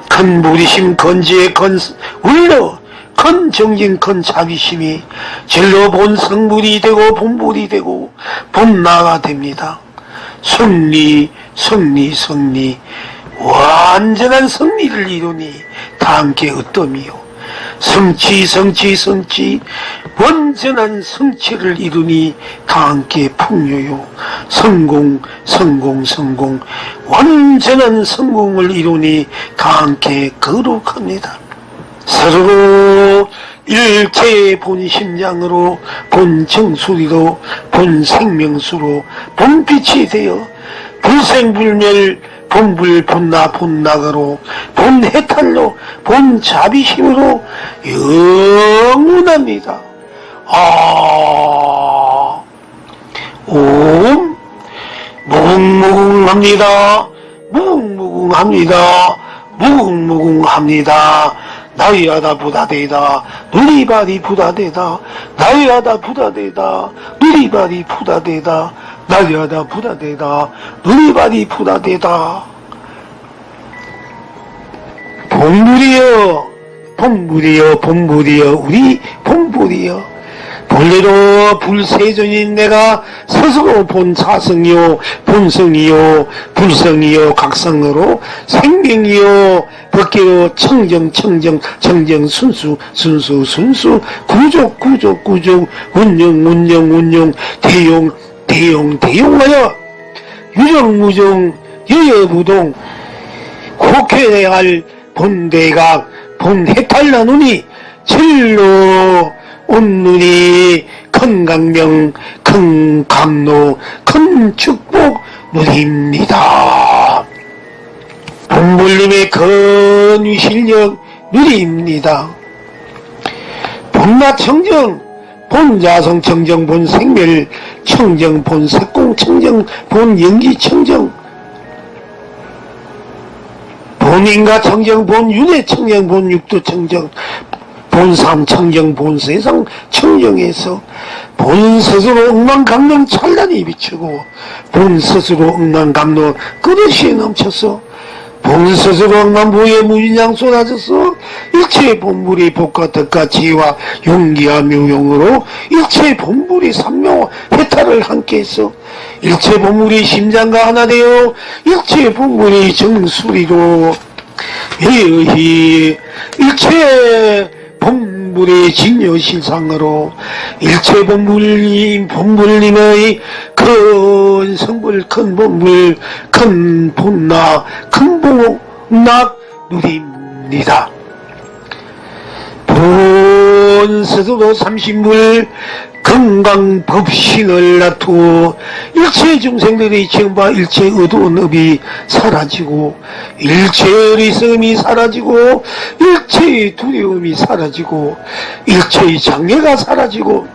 [SPEAKER 1] 큰 무리심 건지에 건 울려 큰 정진 큰 자비심이 진로 본 성불이 되고 본불이 되고 본나가 됩니다. 승리 완전한 승리를 이루니 다 함께 어떠미요. 성취 완전한 성취를 이루니 다 함께 풍요요. 성공 완전한 성공을 이루니 다 함께 거룩합니다. 서로 일체의 본심장으로 본정수리로 본생명수로 본빛이 되어 불생불멸 본불 본나 본나가로 본해탈로 본자비심으로 영원합니다. 옴 무궁무궁합니다. 무궁무궁합니다. 나이하다 부다되다 누리바리 부다되다 나이하다 부다되다 누리바리 부다되다 나이하다 부다되다 누리바리 부다되다. 본불이여 우리 본불이여 본래로 불세존인 내가 스스로 본 사성이요 본성이요 불성이요 각성으로 생명이요 법계로 청정 순수 구족 운영 대용하여 유정무정 여여부동 국회할 본대각 본해탈나누니 진로 온누리 큰 강명 큰 감로 큰 축복 누립니다. 본불님의 건위 실력 누립니다. 본마청정 본자성 청정 본생멸 청정 본색공 청정 본연기 청정 본인가 청정 본윤회 청정 본육도 청정 본삼 청정 본세상 청정에서 본스스로 억만감론 찬란히 비추고 본스스로 억만감론 끝없이 넘쳐서 본스스로 억만부의 무인양 쏟아져서 일체의 본불이 복과 덕과 지혜와 용기와 묘용으로 일체의 본불이 삼묘와 해탈을 함께해서 일체의 본불이 심장과 하나 되어 일체의 본불이 정수리로 여히 일체의 본불의 진여실상으로 일체 본불님의 큰 성불 큰 본불 큰 본낙 큰 본낙 누립니다. 본스스로 삼신불 건강법신을 놔두어 일체 중생들의 지음바 일체 어두운 업이 사라지고 일체 어리석음이 사라지고 일체의 두려움이 사라지고 일체의 장애가 사라지고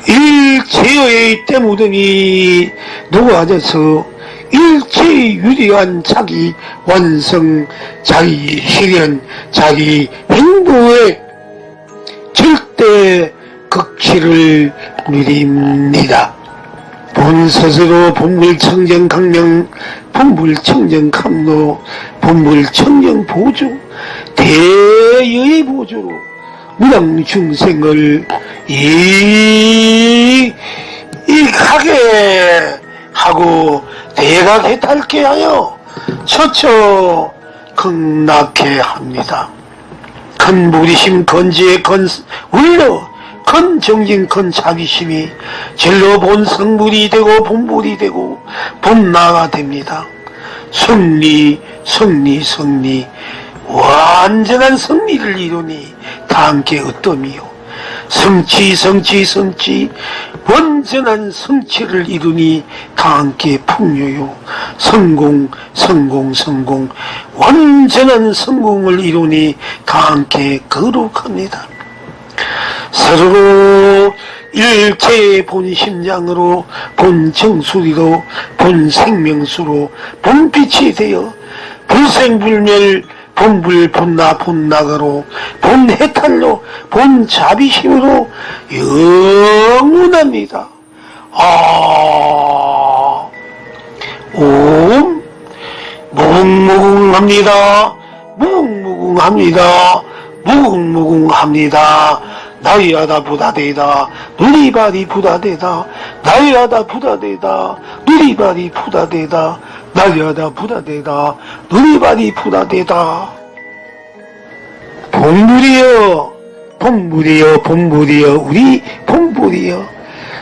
[SPEAKER 1] 일체의 때무등이 녹아져서 일체의 유리한 자기 완성 자기 실현 자기 행보의 절대 극치를 누립니다. 본스스로 본불청정 강명 본불청정 감로 본불청정 보조 대여의 보조로 무당 중생을 이익하게 하고 대각해탈게 하여 처처 극락해 합니다. 큰 무리심 건지에 건 울려 큰 정진 큰 자비심이 진로 본 성불이 되고 본불이 되고 본나가 됩니다. 승리 완전한 승리를 이루니 다 함께 어떠미요. 성취 완전한 성취를 이루니 다 함께 풍요요. 성공 완전한 성공을 이루니 다 함께 거룩합니다. 서로 일체의 본심장으로 본정수리로 본생명수로 본빛이 되어 불생불멸 본불 본나 본나가로 본해탈로 본자비심으로 영원합니다. 옴 무궁무궁합니다. 무궁무궁합니다. 나이하다 부다되다 누리바리 부다되다 나이하다 부다되다 누리바리 부다되다 나이하다 부다되다 누리바리 부다되다. 본불이여 우리 본불이여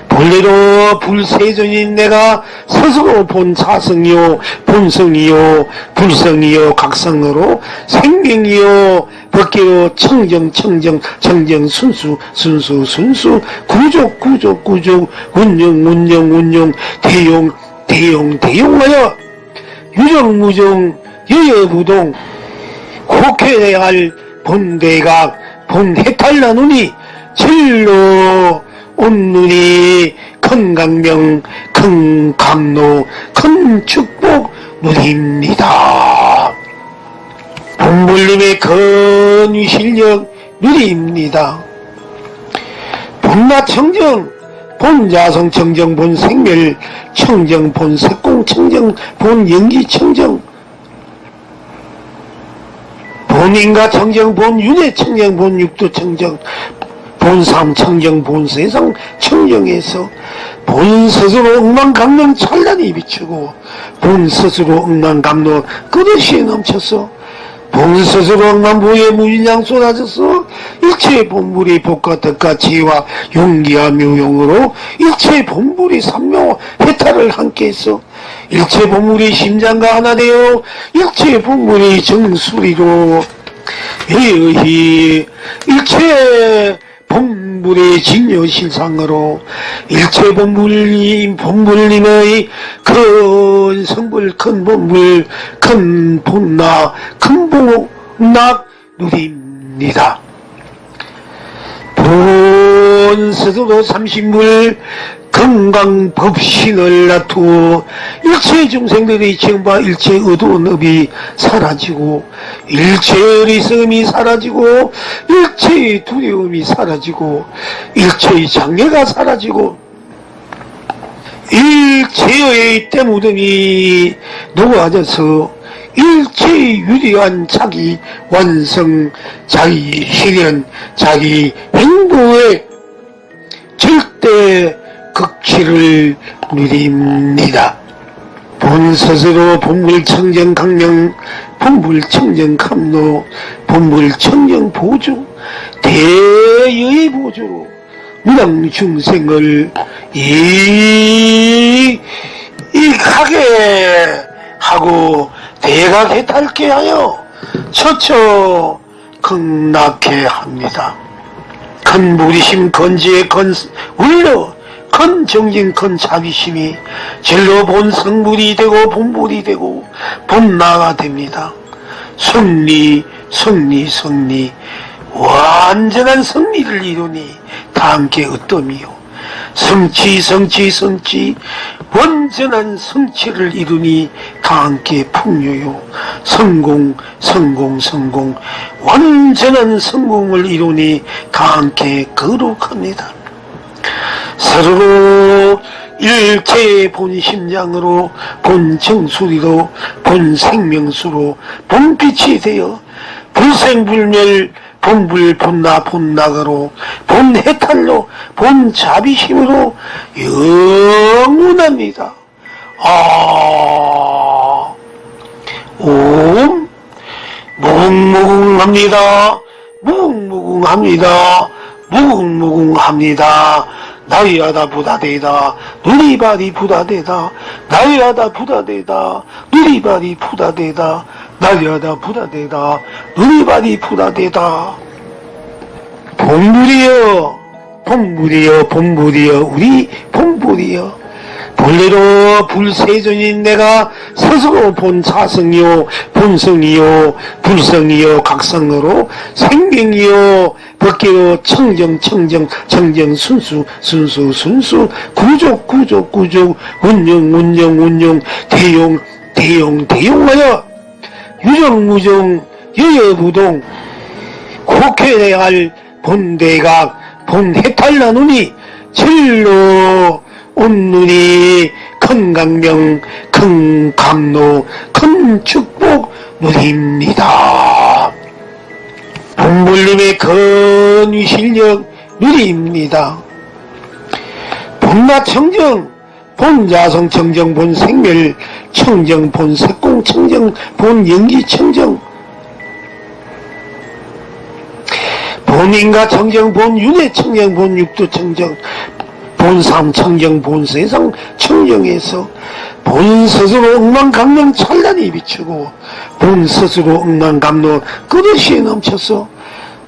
[SPEAKER 1] 본래로 불세존인 내가 스스로 본사성이요 본성이요 불성이요 각성으로 생명이요 법계로 청정 순수 구족 운영 대용하여 유정무정 여여부동 국회할 본대각 본해탈나누니 진로 온누리 큰 강명 큰 감로 큰 축복 누립니다. 본불님의 건위 실력 누립니다. 본마청정 본자성 청정 본생멸 청정 본색공 청정 본연기 청정 본인가 청정 본윤회 청정 본육도 청정 본삼 청정 본세상 청정에서 본스스로 억만감론 찬란히 비추고 본스스로 억만감론 끝없이 넘쳐서 본 스스로 억만부에 무인양 쏟아져서 일체의 본불이 복과 덕과 지혜와 용기와 묘용으로 일체의 본불이 삼묘 해탈을 함께해서 일체 본물이 심장과 하나 되어 일체 본물이 정수리로 의의 일체 본물의 진여실상으로 일체 본물님의 큰 성불 큰 본물 큰 본나 큰 본낙 누립니다. 본 스스로 삼신물 건강법신을 놔두어 일체 중생들의 정바 일체 어두운 업이 사라지고 일체의 어리석음이 사라지고 일체의 두려움이 사라지고 일체의 장애가 사라지고 일체의 때무등이 녹아져서 일체의 유리한 자기 완성, 자기 실현, 자기 행보의 절대 극치를 누립니다. 본 스스로 본불청정 강령, 본불청정 감로, 본불청정 보조, 대의 보조로 무당 중생을 이익하게 하고 대각해탈케 하여 처처 극락케 합니다. 큰 무리심, 건지에 건 울려 큰 정진, 큰 자비심이 절로 본 성불이 되고 본불이 되고 본나가 됩니다. 승리, 완전한 승리를 이루니 다 함께 으뜸이요. 성취, 완전한 성취를 이루니 다 함께 풍요요. 성공, 완전한 성공을 이루니 다 함께 거룩합니다. 서로 일체의 본심장으로 본정수리로 본생명수로 본빛이 되어 불생불멸 본불 본나 본나가로 본해탈로 본자비심으로 영원합니다. 옴 무궁무궁합니다. 나이하다 부다되다 누리바리 부다되다 나이하다 부다되다 누리바리 부다되다 나이하다 부다되다 누리바리 부다되다. 본불이여 우리 본불이여 본래로 불세존인 내가 스스로 본자성이요 본성이요 불성이요 각성으로 생명이요 법계요 청정 순수 구족 운영 대용하여 유정무정 여여부동 국회해야 할 본대각 본해탈 나누니 진로 온눈이 큰 강명 큰 감로 큰 축복 누립니다. 본불님의 근위 실력 누립니다. 본나청정 본자성 청정 본생멸 청정 본색공 청정 본연기 청정 본인가 청정 본윤회 청정 본육도 청정 본삼 청정 본세상 청정에서 본 스스로 억만강령 찬란히 비추고 본 스스로 억만감로 그릇이 넘쳐서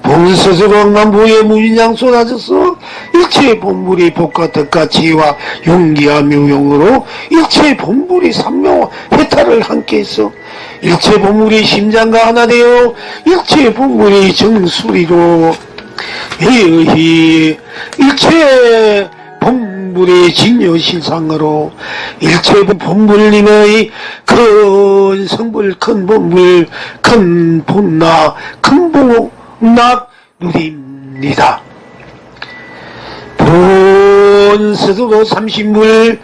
[SPEAKER 1] 본 스스로 억만부에 무인양 쏟아져서 일체의 본불이 복과 덕과 지혜와 용기와 묘용으로 일체의 본불이 삼묘 해탈을 함께해서 일체 본물이 심장과 하나 되어 일체 본물이 정수리로 의의 일체 본불의 진여실상으로 일체 본불님의 큰 성불 큰 본불 큰 본나 큰 본낙 누립니다. 본 스스로 삼신물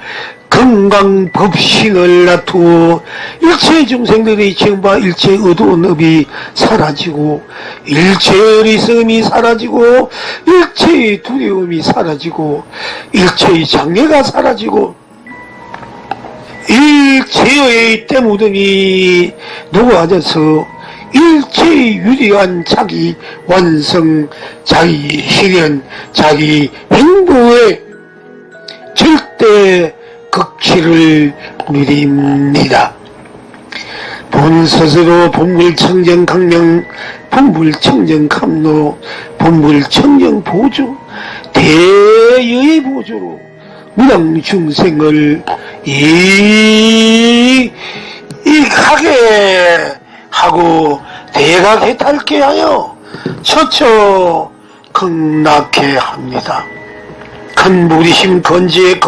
[SPEAKER 1] 건강법신을 놔두어 일체 중생들의 정바 일체 어두운 업이 사라지고 일체의 어리석음이 사라지고 일체의 두려움이 사라지고 일체의 장애가 사라지고 일체의 때무등이 녹아져서 일체의 유리한 자기 완성, 자기 실현, 자기 행보의 절대 극치를 누립니다. 본스스로 본불청정강명, 본불청정감로, 본불청정보조, 대여의 보조로 무당중생을 이익하게 하고 대각해탈게 하여 처처 극락해 합니다. 큰 무리심 건지에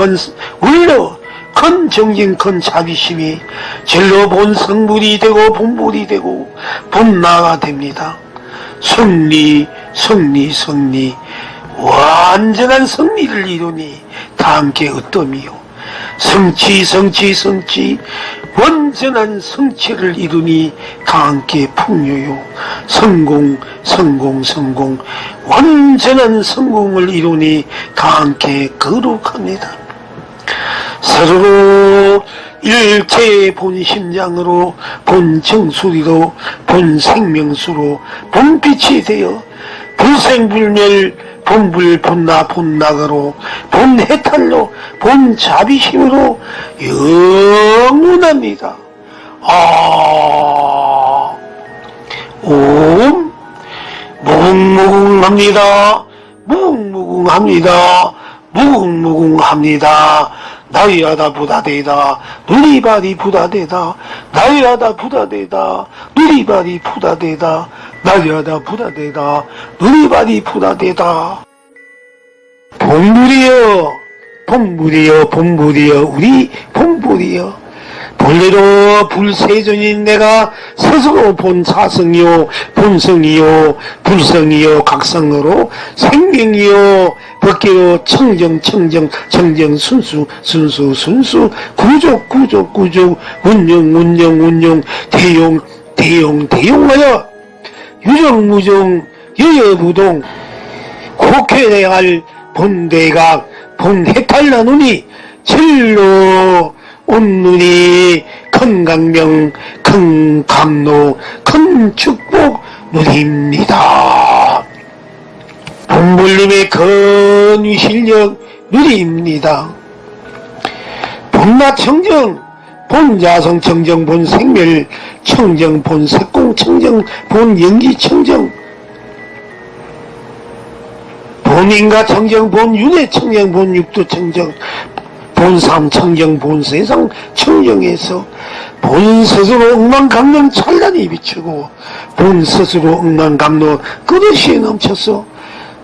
[SPEAKER 1] 울려 큰 정진 큰 자비심이 절로 본 성불이 되고 본불이 되고 본나가 됩니다. 승리 완전한 승리를 이루니 다 함께 얻음이요 성취 완전한 성취를 이루니 다 함께 풍요요 성공 완전한 성공을 이루니 다 함께 거룩합니다. 서로 일체의 본심장으로 본정수리로 본생명수로 본빛이 되어 불생불멸 본불본나 본나가로 본해탈로 본자비심으로 영원합니다. 옴 무궁무궁합니다. 무궁무궁합니다. 나이하다 부다되다 누리바리 부다되다 나이하다 부다되다 누리바리 부다되다 나이하다 부다되다 누리바리 부다되다. 본불이여 우리 본불이여 본래로 불세존인 내가 스스로 본사성이요 본성이요 불성이요 각성으로 생명이요 법계로 청정 순수 구족 운영 대용하여 유정무정 여여부동 국회해야 할 본대각 본해탈나누니 진로 온눈이 큰 강명 큰 감로 큰 축복 누립니다. 본불님의 근위실력 누립니다. 본나청정 본야성청정 본생멸 청정 본색공청정 본연기청정 본인가청정 본윤회청정 본육도청정 본삼청정 본세상 청정에서 본스스로 억만강론 찬란히 비추고 본스스로 억만감로 끝없이 넘쳐서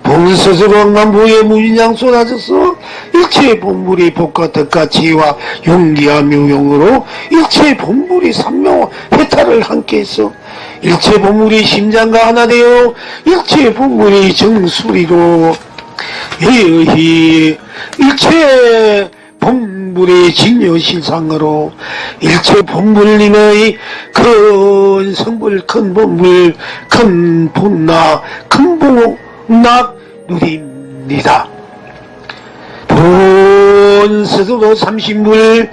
[SPEAKER 1] 본스스로 억만부의 무인양 쏟아져서 일체 본불이 복과 덕과 지혜와 용기와 묘용으로 일체 본불이 삼묘 해탈을 함께해서 일체 본불이 심장과 하나 되어 일체 본불이 정수리로 여여히 일체 본불의 진여실상으로 일체 본불님의 큰 성불 큰 본불 큰 본나 큰 복락 누립니다. 본스스로 삼신불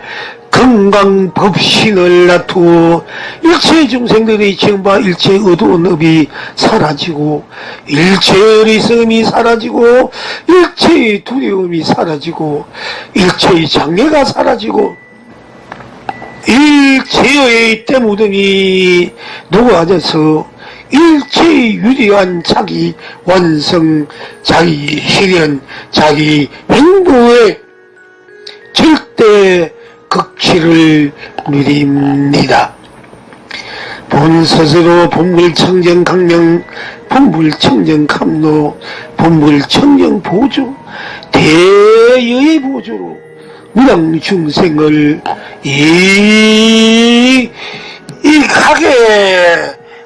[SPEAKER 1] 건강법신을 놔두어 일체 중생들의 정바 일체 어두운 업이 사라지고 일체 어리석음이 사라지고 일체의 두려움이 사라지고 일체의 장애가 사라지고 일체의 때무등이 녹아져서 일체의 유리한 자기 완성, 자기 실현, 자기 행보의 절대 극치를 누립니다. 본스스로 본불청정강명, 본불청정감로, 본불청정보조, 대여의 보조로 무당중생을 이익하게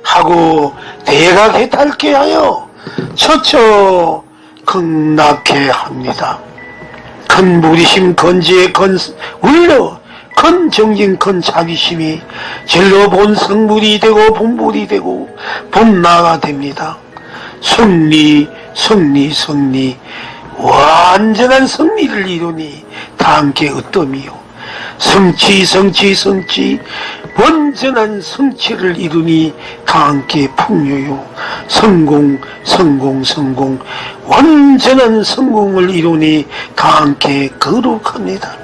[SPEAKER 1] 하고 대각해탈게 하여 처처 극락해 합니다. 큰 무리심 건지에 울려 큰 정진 큰 자비심이 절로 본 성불이 되고 본불이 되고 본나가 됩니다. 승리 완전한 승리를 이루니 다 함께 얻음이요 성취 완전한 성취를 이루니 다 함께 풍요요. 성공, 성공, 성공. 완전한 성공을 이루니 다 함께 거룩합니다.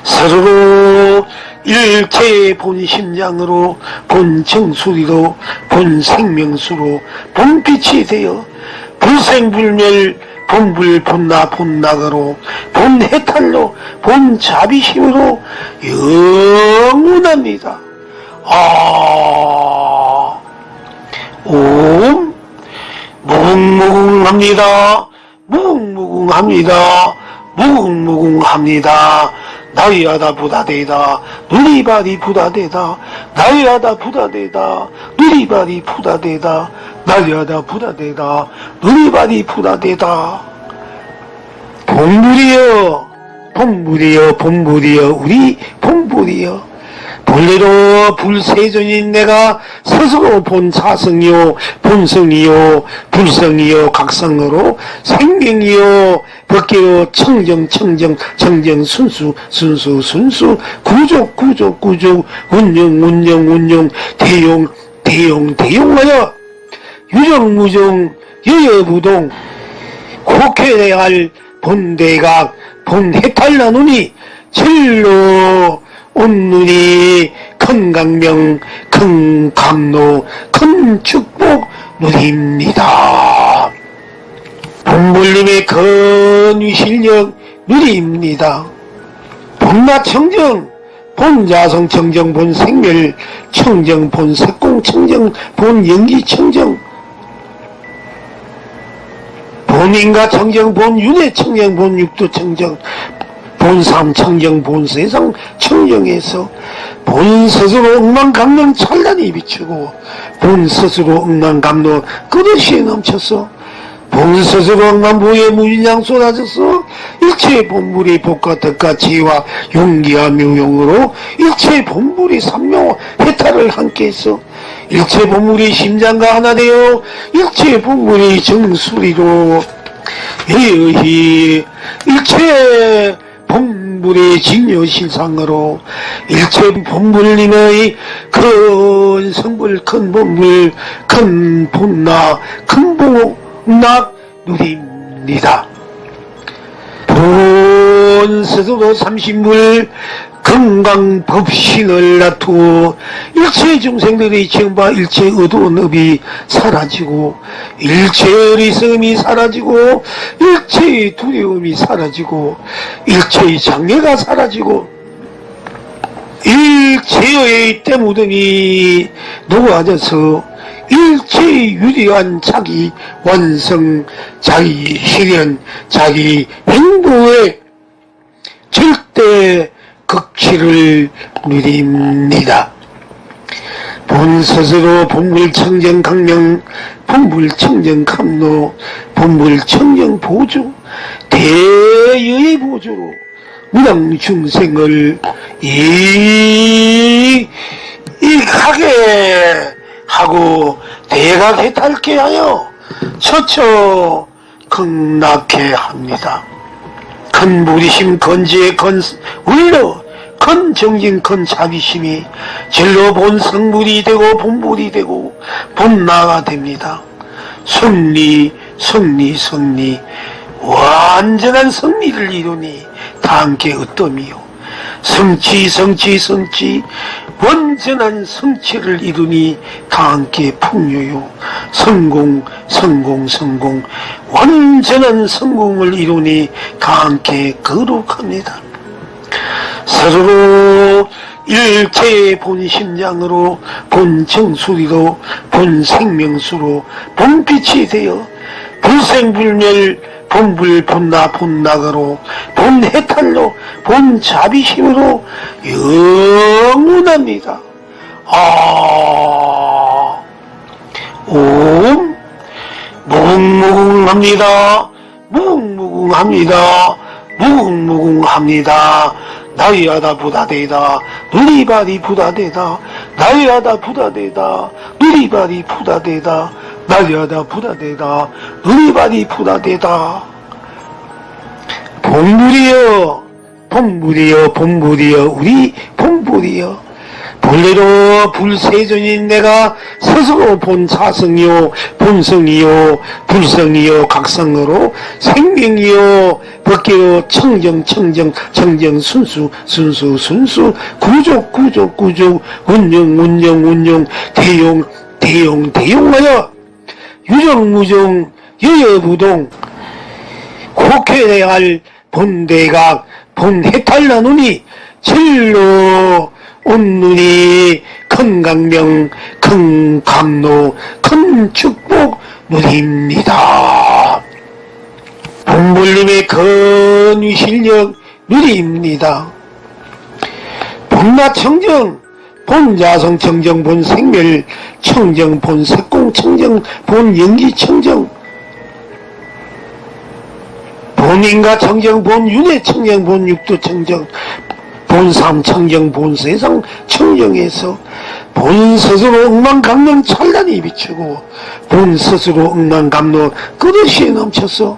[SPEAKER 1] 서로 일체의 본심장으로, 본정수리로, 본생명수로, 본빛이 되어 불생불멸, 본불, 본나, 본나가로, 본해탈로, 본자비심으로 영원합니다. 옴, 무궁무궁합니다. 무궁무궁합니다. 무궁무궁합니다. 나이하다 부다되다 누리바리 부다되다 나이하다 부다되다 누리바리 부다되다 나이하다 부다되다 누리바리 부다되다. 본불이여 본불이여 본불이여 우리 본불이여 본래로 불세존인 내가 스스로 본사성이요 본성이요 불성이요 각성으로 생명이요 법계요 청정 청정 청정 순수 순수 순수 구족 구족 구족 운영 운영 운영 대용 대용 대용하여 유정 무정 여여부동 국회해야 할 본대각 본해탈나누니 진로 온누리 큰 강명 큰 감로 큰 축복 누립니다. 본불님의 건위실력 누립니다. 본나청정 본자성청정 본생멸 청정 본색공청정 본연기청정 본인가청정 본윤회청정 본육도청정 본삼청정 본세상 청정에서 본스스로 억만감론 찬란히 비추고 본스스로 억만감론 끝없이 넘쳐서 본스스로 억만부의 무인양 쏟아져서 일체 본불이 복과 덕과 지혜와 용기와 묘용으로 일체 본불이 삼묘 해탈을 함께해서 일체 본불이 심장과 하나 되어 일체 본불이 정수리로 여히 일체 본불의 진여신상으로 일체 본불님의 큰 성불 큰 본불 큰 본나 큰 복락 누립니다. 본스스로 삼신물 건강법신을 놔두어 일체 중생들의 지음바 일체 어두운 업이 사라지고 일체 어리석음이 사라지고 일체의 두려움이 사라지고 일체의 장애가 사라지고 일체의 때무등이 녹아져서 일체의 유리한 자기 완성, 자기 실현, 자기 행복의 절대 극치를 누립니다. 본스스로 본불청정 강명, 본불청정 감로, 본불청정 보조, 대여의 보조로 무당 중생을 이익하게 하고 대각해탈케 하여 처처 극락케 합니다. 큰 무리심 건지의 건 울려 큰 정진 큰 자비심이 진로 본성불이 되고 본불이 되고 본나가 됩니다. 승리 승리 승리 완전한 승리를 이루니 다 함께 어떠미요. 성취 성취 성취 완전한 성취를 이루니 다 함께 풍요요. 성공 성공 성공 완전한 성공을 이루니 다 함께 거룩합니다. 서로 일체의 본심장으로 본정수리로 본생명수로 본빛이 되어 불생불멸 본불 본나 본나가로 본해탈로 본자비심으로 영원합니다. 옴 무궁무궁합니다. 무궁무궁합니다. 무궁무궁합니다. 나이하다 부다되다 누리바리 부다되다 나이하다 부다되다 누리바리 부다되다 나이하다 부다되다 누리바리 부다되다. 본불이여 본불이여 본불이여 우리 본불이여 본래로 불세존인 내가 스스로 본 사성이요 본성이요 불성이요 각성으로 생명이요 법계요 청정 순수 구족 운영 대용하여 유정무정 여여부동 국회할 본대각 본해탈나누니 진로 온누리 큰 강명 큰 감로 큰 축복 누립니다. 본불님의 큰 실력 누립니다. 본나청정 본자성 청정 본생멸 청정 본색공 청정 본연기 청정 본인가 청정 본윤회 청정 본육도 청정 본삼 청정 본세상 청정에서 본스스로 억만감론 찬란히 비추고 본스스로 억만감론 끝없이 넘쳐서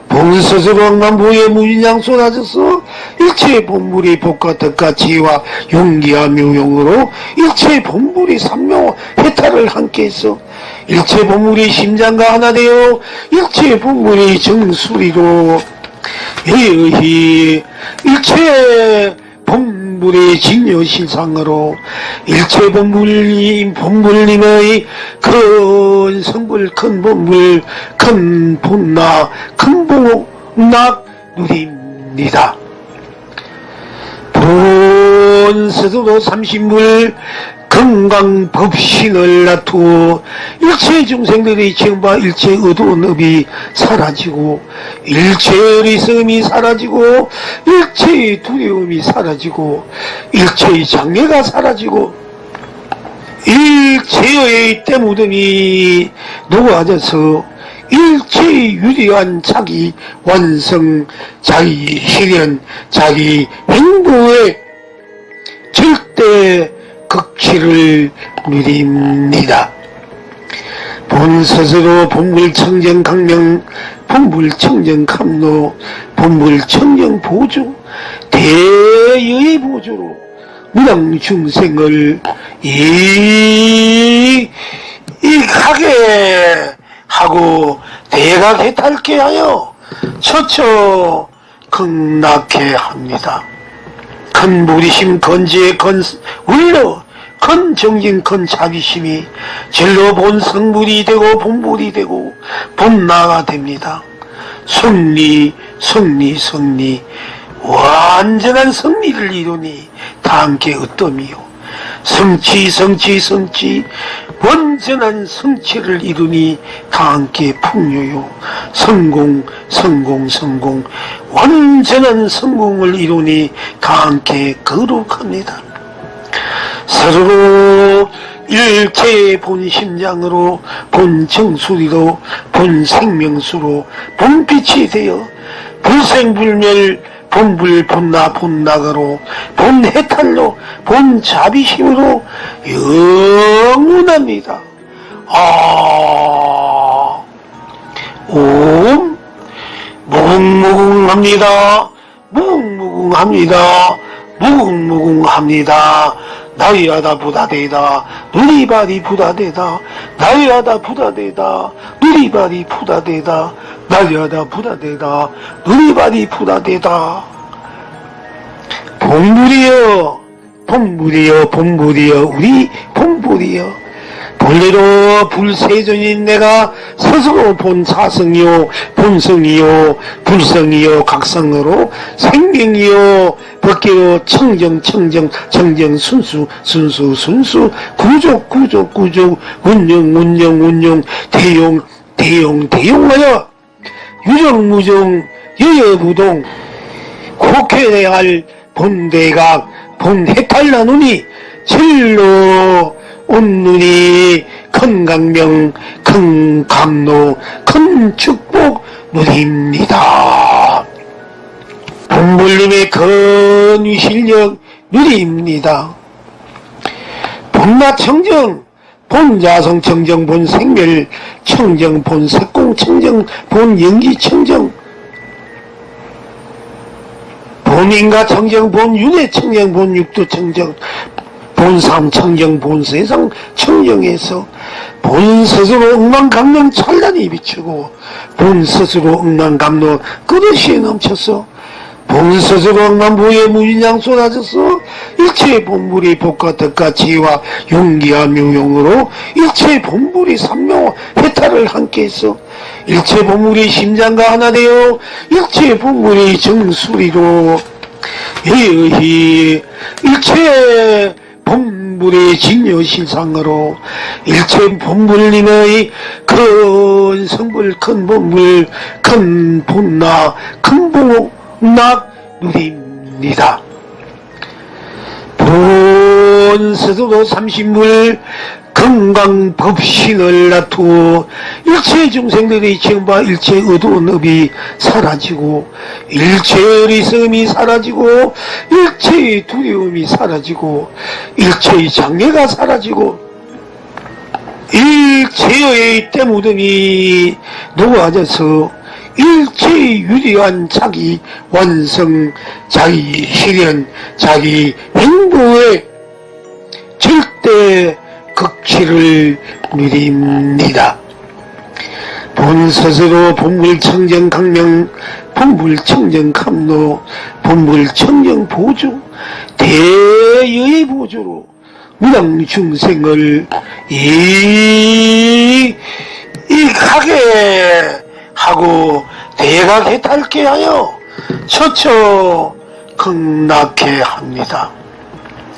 [SPEAKER 1] 본스스로 억만부의 무인양 쏟아져서 일체 본물이 복과 덕과 지혜와 용기와 묘용으로 일체 본물이 삼묘 해탈을 함께해서 일체 본물이 심장과 하나 되어 일체 본물이 정수리로 여히 일체 본물의 진여신상으로 일체 본물님의 큰 성불 큰 본물 큰 본나 큰 복락 누립니다. 본스스로 삼신물 건강법신을 놔두어 일체 중생들의 지음바 일체 어두운 업이 사라지고 일체 어리석음이 사라지고 일체의 두려움이 사라지고 일체의 장애가 사라지고 일체의 때무덤이 녹아져서 일체의 유리한 자기 완성 자기 실현 자기 행보의 절대 극치를 누립니다. 본스스로 본불청정 강명 본불청정 감로 본불청정 보조 대의 보조로 무당 중생을 이익하게 하고 대각해탈케 하여 처처 극락케 합니다. 큰 무리심 건지의 건 울려 큰 정진 큰 자비심이 진로 본 성불이 되고 본불이 되고 본나가 됩니다. 승리 완전한 승리를 이루니 다 함께 어떠미요 성취 완전한 성취를 이루니 다 함께 풍요요 성공 완전한 성공을 이루니 다 함께 거룩합니다. 스스로 일체의 본심장으로 본정수리로 본생명수로 본빛이 되어 불생불멸 본불 본나 본나가로 본해탈로 본자비심으로 영원합니다. 옴 무궁무궁합니다. 무궁무궁합니다. 나이하다 부다되다 누리바리 부다되다 나이하다 부다되다 누리바리 부다되다 나이하다 부다되다 누리바리 부다되다. 본불이여 우리 본불이여 본래로 불세존인 내가 스스로 본 사성이요 본성이요 불성이요 각성으로 생명이요 법계요 청정 순수 구족 운영 대용하여 유정무정 여여부동 국회할 본대각 본해탈나누니 진로 온누리 큰 강명 큰 감로 큰 축복 누립니다. 본불님의 큰 실력 누립니다. 본나청정 본자성 청정 본생멸 청정 본색공 청정 본연기 청정 본인가 청정 본윤회 청정 본육도 청정 본삼 청정 본세상 청정에서 본스스로 억만강령 찬란히 비추고 본스스로 억만감로 끝없이 넘쳐서 본스스로 억만부의 무인양 쏟아져서 일체 본불이 복과 덕과 지혜와 용기와 묘용으로 일체 본불이 삼묘 해탈을 함께해서 일체 본물이 심장과 하나 되어 일체 본물이 정수리로 예의 일체 본불의 진여실상으로 일체 본불님의 큰 성불 큰 본불 큰 본나 큰 본낙 누립니다. 본스스로 삼신물 건강법신을 놔두어 일체 중생들의 지음바 일체 어두운 업이 사라지고 일체 어리석음이 사라지고 일체의 두려움이 사라지고 일체의 장애가 사라지고 일체의 때무덤이 녹아져서 일체의 유리한 자기 완성, 자기 실현, 자기 행복의 절대 극치를 누립니다. 본스스로 본불청정 강명, 본불청정 감로, 본불청정 보조, 대여의 보조로 무당 중생을 이익하게 하고 대각해탈게 하여 처처 극락해 합니다.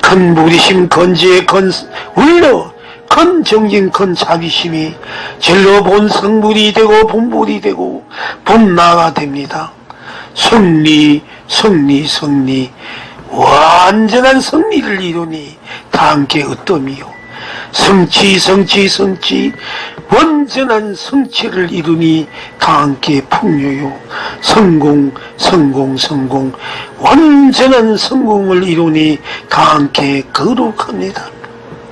[SPEAKER 1] 큰 무리심, 건지의 건 울려, 큰 정진, 큰 자비심이 절로 본 성불이 되고 본불이 되고 본나가 됩니다. 승리, 승리, 승리, 완전한 승리를 이루니 다 함께 어떠미요. 성취, 성취, 성취, 완전한 성취를 이루니 다 함께 풍요요. 성공, 성공, 성공, 완전한 성공을 이루니 다 함께 거룩합니다.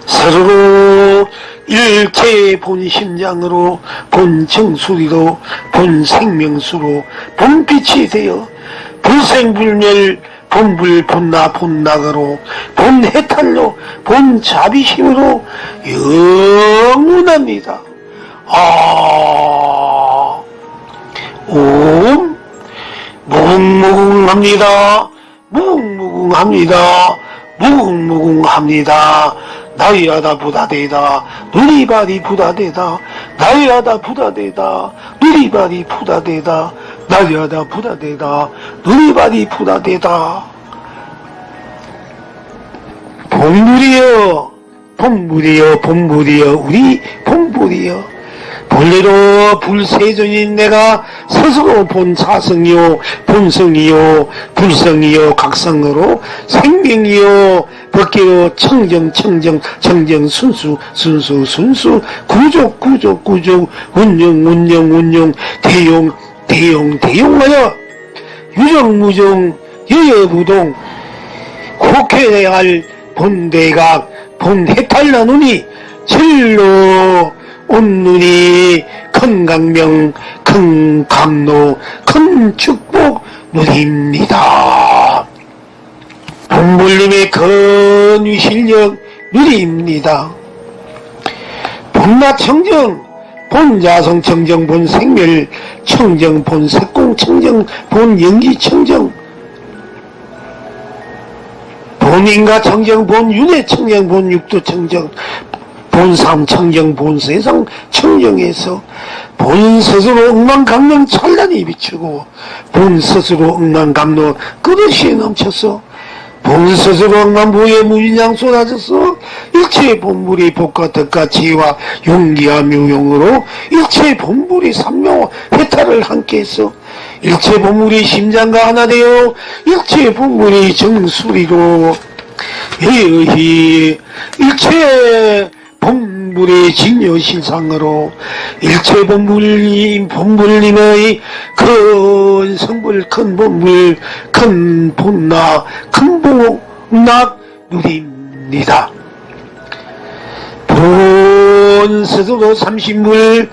[SPEAKER 1] 서로 일체의 본심장으로 본정수리로 본생명수로 본빛이 되어 불생불멸 본불 본나 본나가로 본해탈로 본자비심으로 영원합니다. 옴 무궁무궁합니다. 무궁무궁합니다. 무궁무궁합니다. 나이하다 부다되다 누리바리 부다되다 나이하다 부다되다 누리바리 부다되다 나이하다 부다되다 누리바리 부다되다. 본불이여 본불이여 본불이여 우리 본불이여 본래로 불세존인 내가 스스로 본자성이요 본성이요 불성이요 각성으로 생명이요 법계로 청정 청정 청정 순수 순수 순수 구족 구족 구족 운영 운영 운영 대용 대용 대용하여 유정 무정 여여부동 국회해야 할 본대각 본해탈나누니 절로 온눈이 큰 강명 큰 감로 큰 축복 누립니다. 본불님의 큰 위실력 누립니다. 본나 청정 본자성 청정 본생멸 청정 본색공 청정 본연기 청정 본인가 청정 본윤회 청정 본육도 청정 본삼 청정 본세상 청정에서 본스스로 억만강령 찬란히 비추고 본스스로 억만감로 끝없이 넘쳐서 본스스로 억만부의 무인양 쏟아져서 일체 본불이 복과 덕과 지혜와 용기와 묘용으로 일체 본불이 삼묘 해탈을 함께해서 일체 본물이 심장과 하나 되어 일체 본물이 정수리로 예의 일체 본불의 진여실상으로 일체 본불님의 큰 성불 큰 본불 큰 본나 큰 본낙 누립니다. 본스스로 삼신물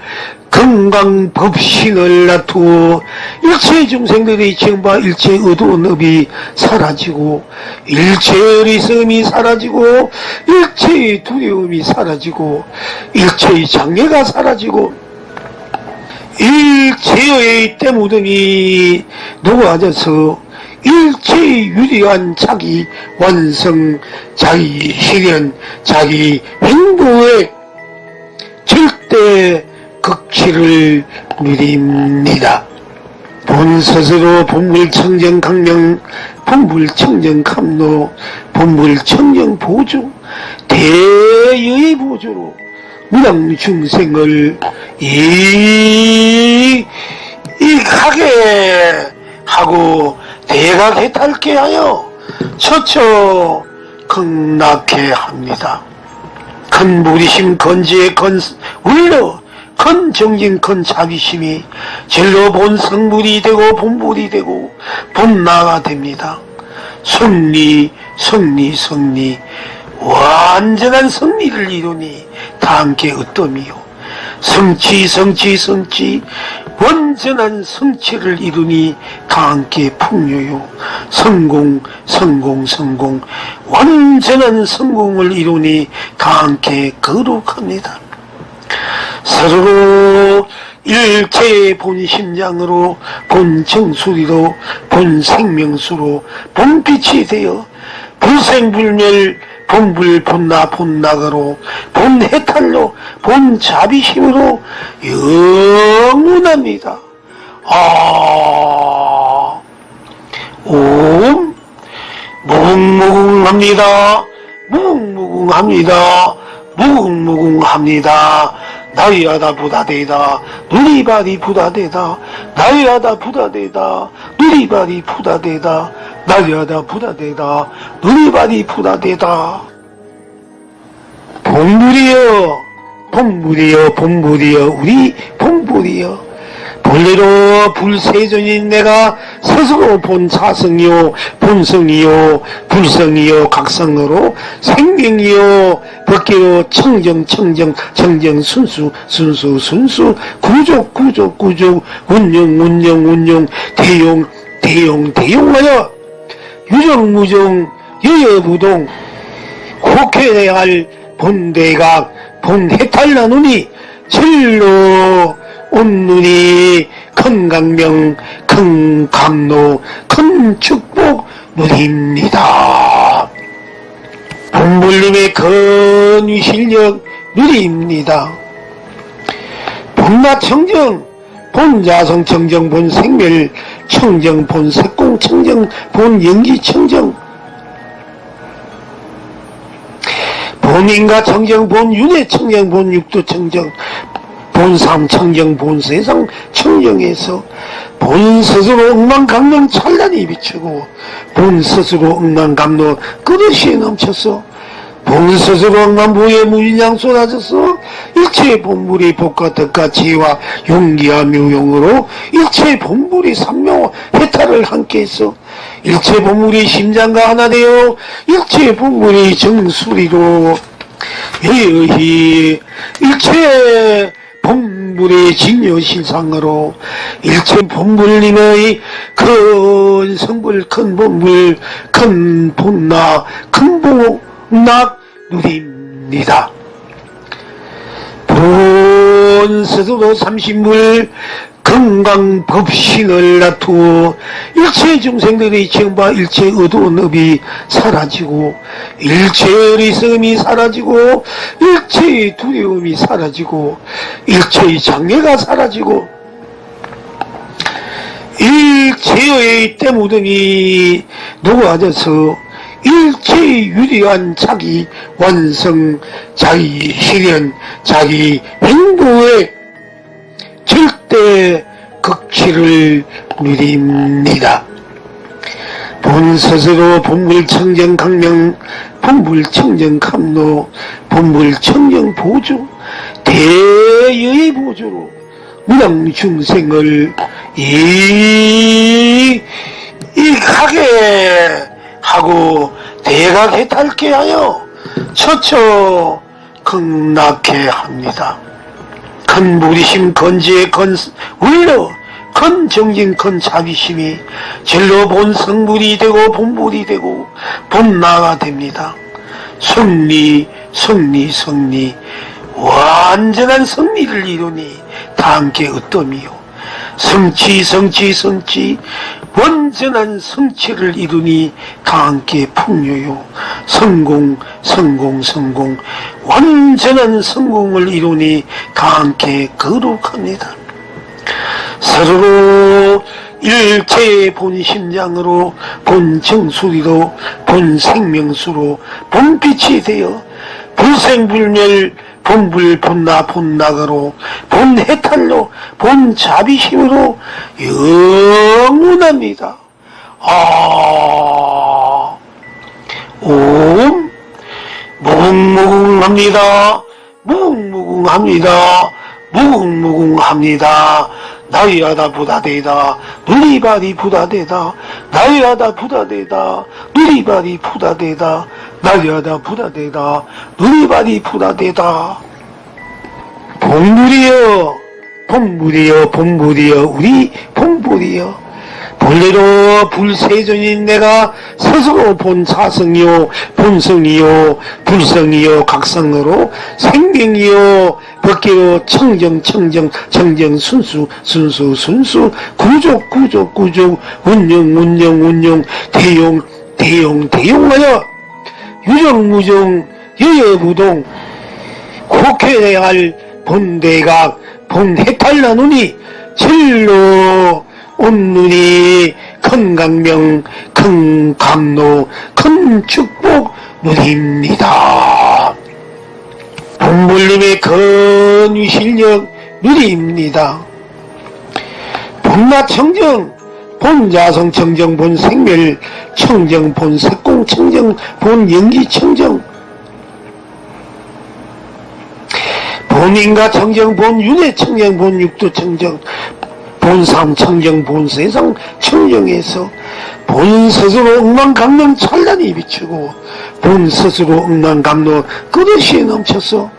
[SPEAKER 1] 건강법신을 놔두어 일체 중생들의 지음바 일체 어두운 업이 사라지고 일체 어리석음이 사라지고 일체의 두려움이 사라지고 일체의 장애가 사라지고 일체의 때 묻으니 녹아져서 일체의 유리한 자기 완성, 자기 실현, 자기 행보의 절대 극치를 누립니다. 본스스로 본불청정강령, 본불청정감로, 본불청정보조, 대의 보조로 무당중생을 이익하게 하고 대각해탈게 하여 처처 극락해 합니다. 큰 무리심 건지의 건 울려 큰 정진 큰 자비심이 진로 본 성불이 되고 본불이 되고 본나가 됩니다. 승리 완전한 승리를 이루니 다 함께 어떠미요. 성취 완전한 성취를 이루니 다 함께 풍요요. 성공 완전한 성공을 이루니 다 함께 거룩합니다. 스스로 일체의 본심장으로 본정수리로 본생명수로 본빛이 되어 불생불멸 본불 본나 본나가로 본해탈로 본자비심으로 영원합니다. 옴 무궁무궁합니다. 무궁무궁합니다. 나이하다 부다되다 누리바리 부다되다 나이하다 부다되다 누리바리 부다되다 나이하다 부다되다 누리바리 부다되다. 본불이여 우리 본불이여 본래로 불세존인 내가 스스로 본사성이요 본성이요 불성이요 각성으로 생명이요 법기로 청정 순수 구족 운영 대용하여 유정무정 여여부동 국회해야 할 본대각 본해탈나누니 진로 온눈이 큰 강명 큰 감로 큰 축복 누립니다. 본불님의 큰 실력 누립니다. 본나청정 본자성청정 본생멸 청정 본색공청정 본연기청정 본인가청정 본윤회청정 본육도청정 본삼청정 본세상 청정에서 본스스로 억만강론 찬란히 비추고 본스스로 억만감로 그릇이 넘쳐서 본스스로 억만부의 무인양 쏟아져서 일체의 본불이 복과 덕과 지혜와 용기와 묘용으로 일체의 본불이 삼묘 해탈을 함께해서 일체의 본불이 심장과 하나 되어 일체의 본불이 정수리로 예의 일체의 본불의 진여실상으로 일체 본불님의 큰 성불 큰 본불 큰 본나 큰 복락 누립니다. 본스스로 삼신불 건강법신을 놔두어 일체 중생들의 지음바 일체 어두운 업이 사라지고 일체 어리석음이 사라지고 일체의 두려움이 사라지고 일체의 장애가 사라지고 일체의 때 묻으니 녹아져서 일체의 유리한 자기 완성, 자기 실현, 자기 행보의 절대 극치를 누립니다. 본스스로 본불청정강령, 본불청정감로, 본불청정보조, 대의 보조로 무당중생을 이익하게 하고 대각해탈게 하여 처처 극락해 합니다. 큰 무리심 건지에 울려 큰 정진 큰 자비심이 절로 본 성불이 되고 본불이 되고 본나가 됩니다. 승리 완전한 승리를 이루니 다 함께 어떠미요. 성취 완전한 성취를 이루니 다 함께 풍요요. 성공 완전한 성공을 이루니 다 함께 거룩합니다. 서로 일체의 본심장으로 본정수리로 본생명수로 본빛이 되어 불생불멸 본불 본나 본나가로 본해탈로 본자비심으로 영원합니다. 옴 무궁무궁합니다. 무궁무궁합니다. 나이하다 부다되다 누리바리 부다되다 나이하다 부다되다 누리바리 부다되다 나이하다 부다되다 누리바리 부다되다. 본불이여 우리 본불이여 본래로 불세존인 내가 스스로 본사성이요 본성이요 불성이요 각성으로 생명이요 법계로 청정 순수 구족 운영 대용하여 유정무정 여여부동 국회해야 할 본대각 본해탈나누니 진로 온눈이 큰 강명 큰 감로 큰 축복 누립니다. 본불님의 건위실력 누립니다. 본나청정 본자성청정 본생멸 청정 본색공청정 본연기청정 본인가 청정 본윤회 청정 본육도 청정 본삼 청정 본세상 청정에서 본스스로 억만강론 찬란히 비추고 본스스로 억만강론 그릇이 넘쳐서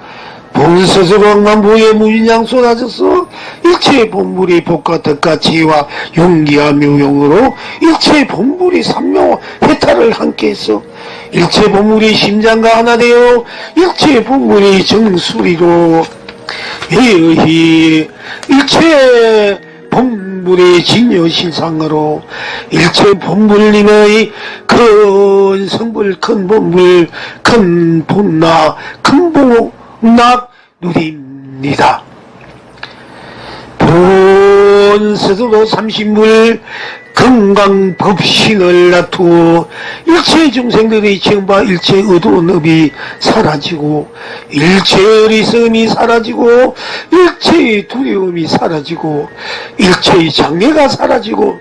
[SPEAKER 1] 본스스로 억만부에 무인양 쏟아져서 일체의 본불이 복과 덕과 지혜와 용기와 묘용으로 일체의 본불이 삼묘 해탈을 함께해서 일체 본물이 심장과 하나 되어 일체 본물이 정수리로 여히 일체 본물의 진여신상으로 일체 본물님의 큰 성불 큰 본물 큰 본나 큰 복락 누립니다. 본스스로 삼신물 건강법신을 놔두어 일체 중생들의 지음바 일체 어두운 업이 사라지고 일체 어리석음이 사라지고 일체의 두려움이 사라지고 일체의 장애가 사라지고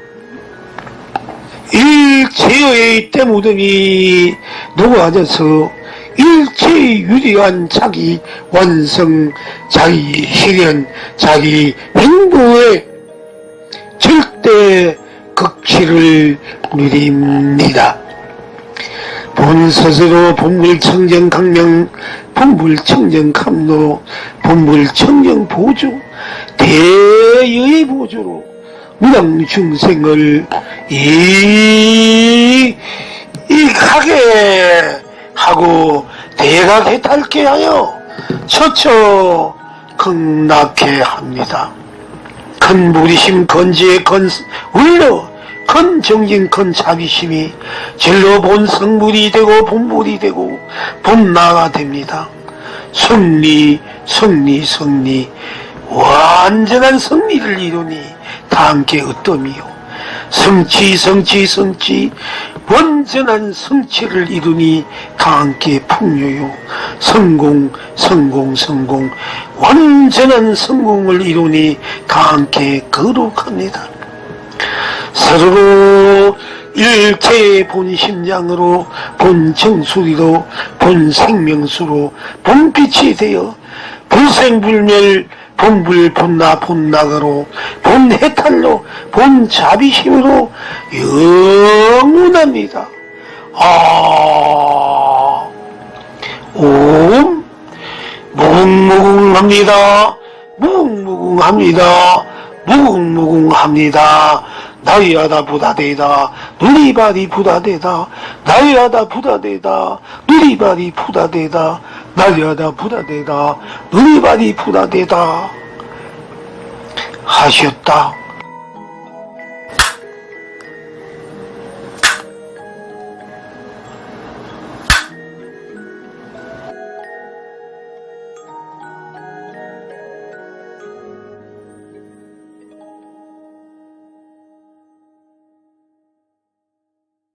[SPEAKER 1] 일체의 때무덤이 녹아져서 일체의 유리한 자기 완성 자기 실현 자기 행복의 절대 극치를 누립니다. 본스스로 본불청정 강명 본불청정 감로 본불청정 보조 대여의 보조로 무당 중생을 이익하게 하고 대각해탈케 하여 처처 극락케 합니다. 큰 무리심 건지에 울려 큰 정진 큰 자비심이 절로 본 성불이 되고 본불이 되고 본나가 됩니다. 승리 완전한 승리를 이루니 다 함께 어떠미요. 성취 완전한 성취를 이루니 다 함께 풍요요. 성공 완전한 성공을 이루니 다 함께 거룩합니다. 서로 일체의 본심장으로 본정수리로 본생명수로 본빛이 되어 불생불멸 본불 본나 본나가로 본해탈로 본자비심으로 영원합니다. 옴 무궁무궁합니다. 무궁무궁합니다. 무궁무궁합니다. 나이하다 부다대다 누리발이 부다대다 나이하다 부다대다 누리발이 부다대다 나이하다 부다대다 누리발이 부다대다 하셨다.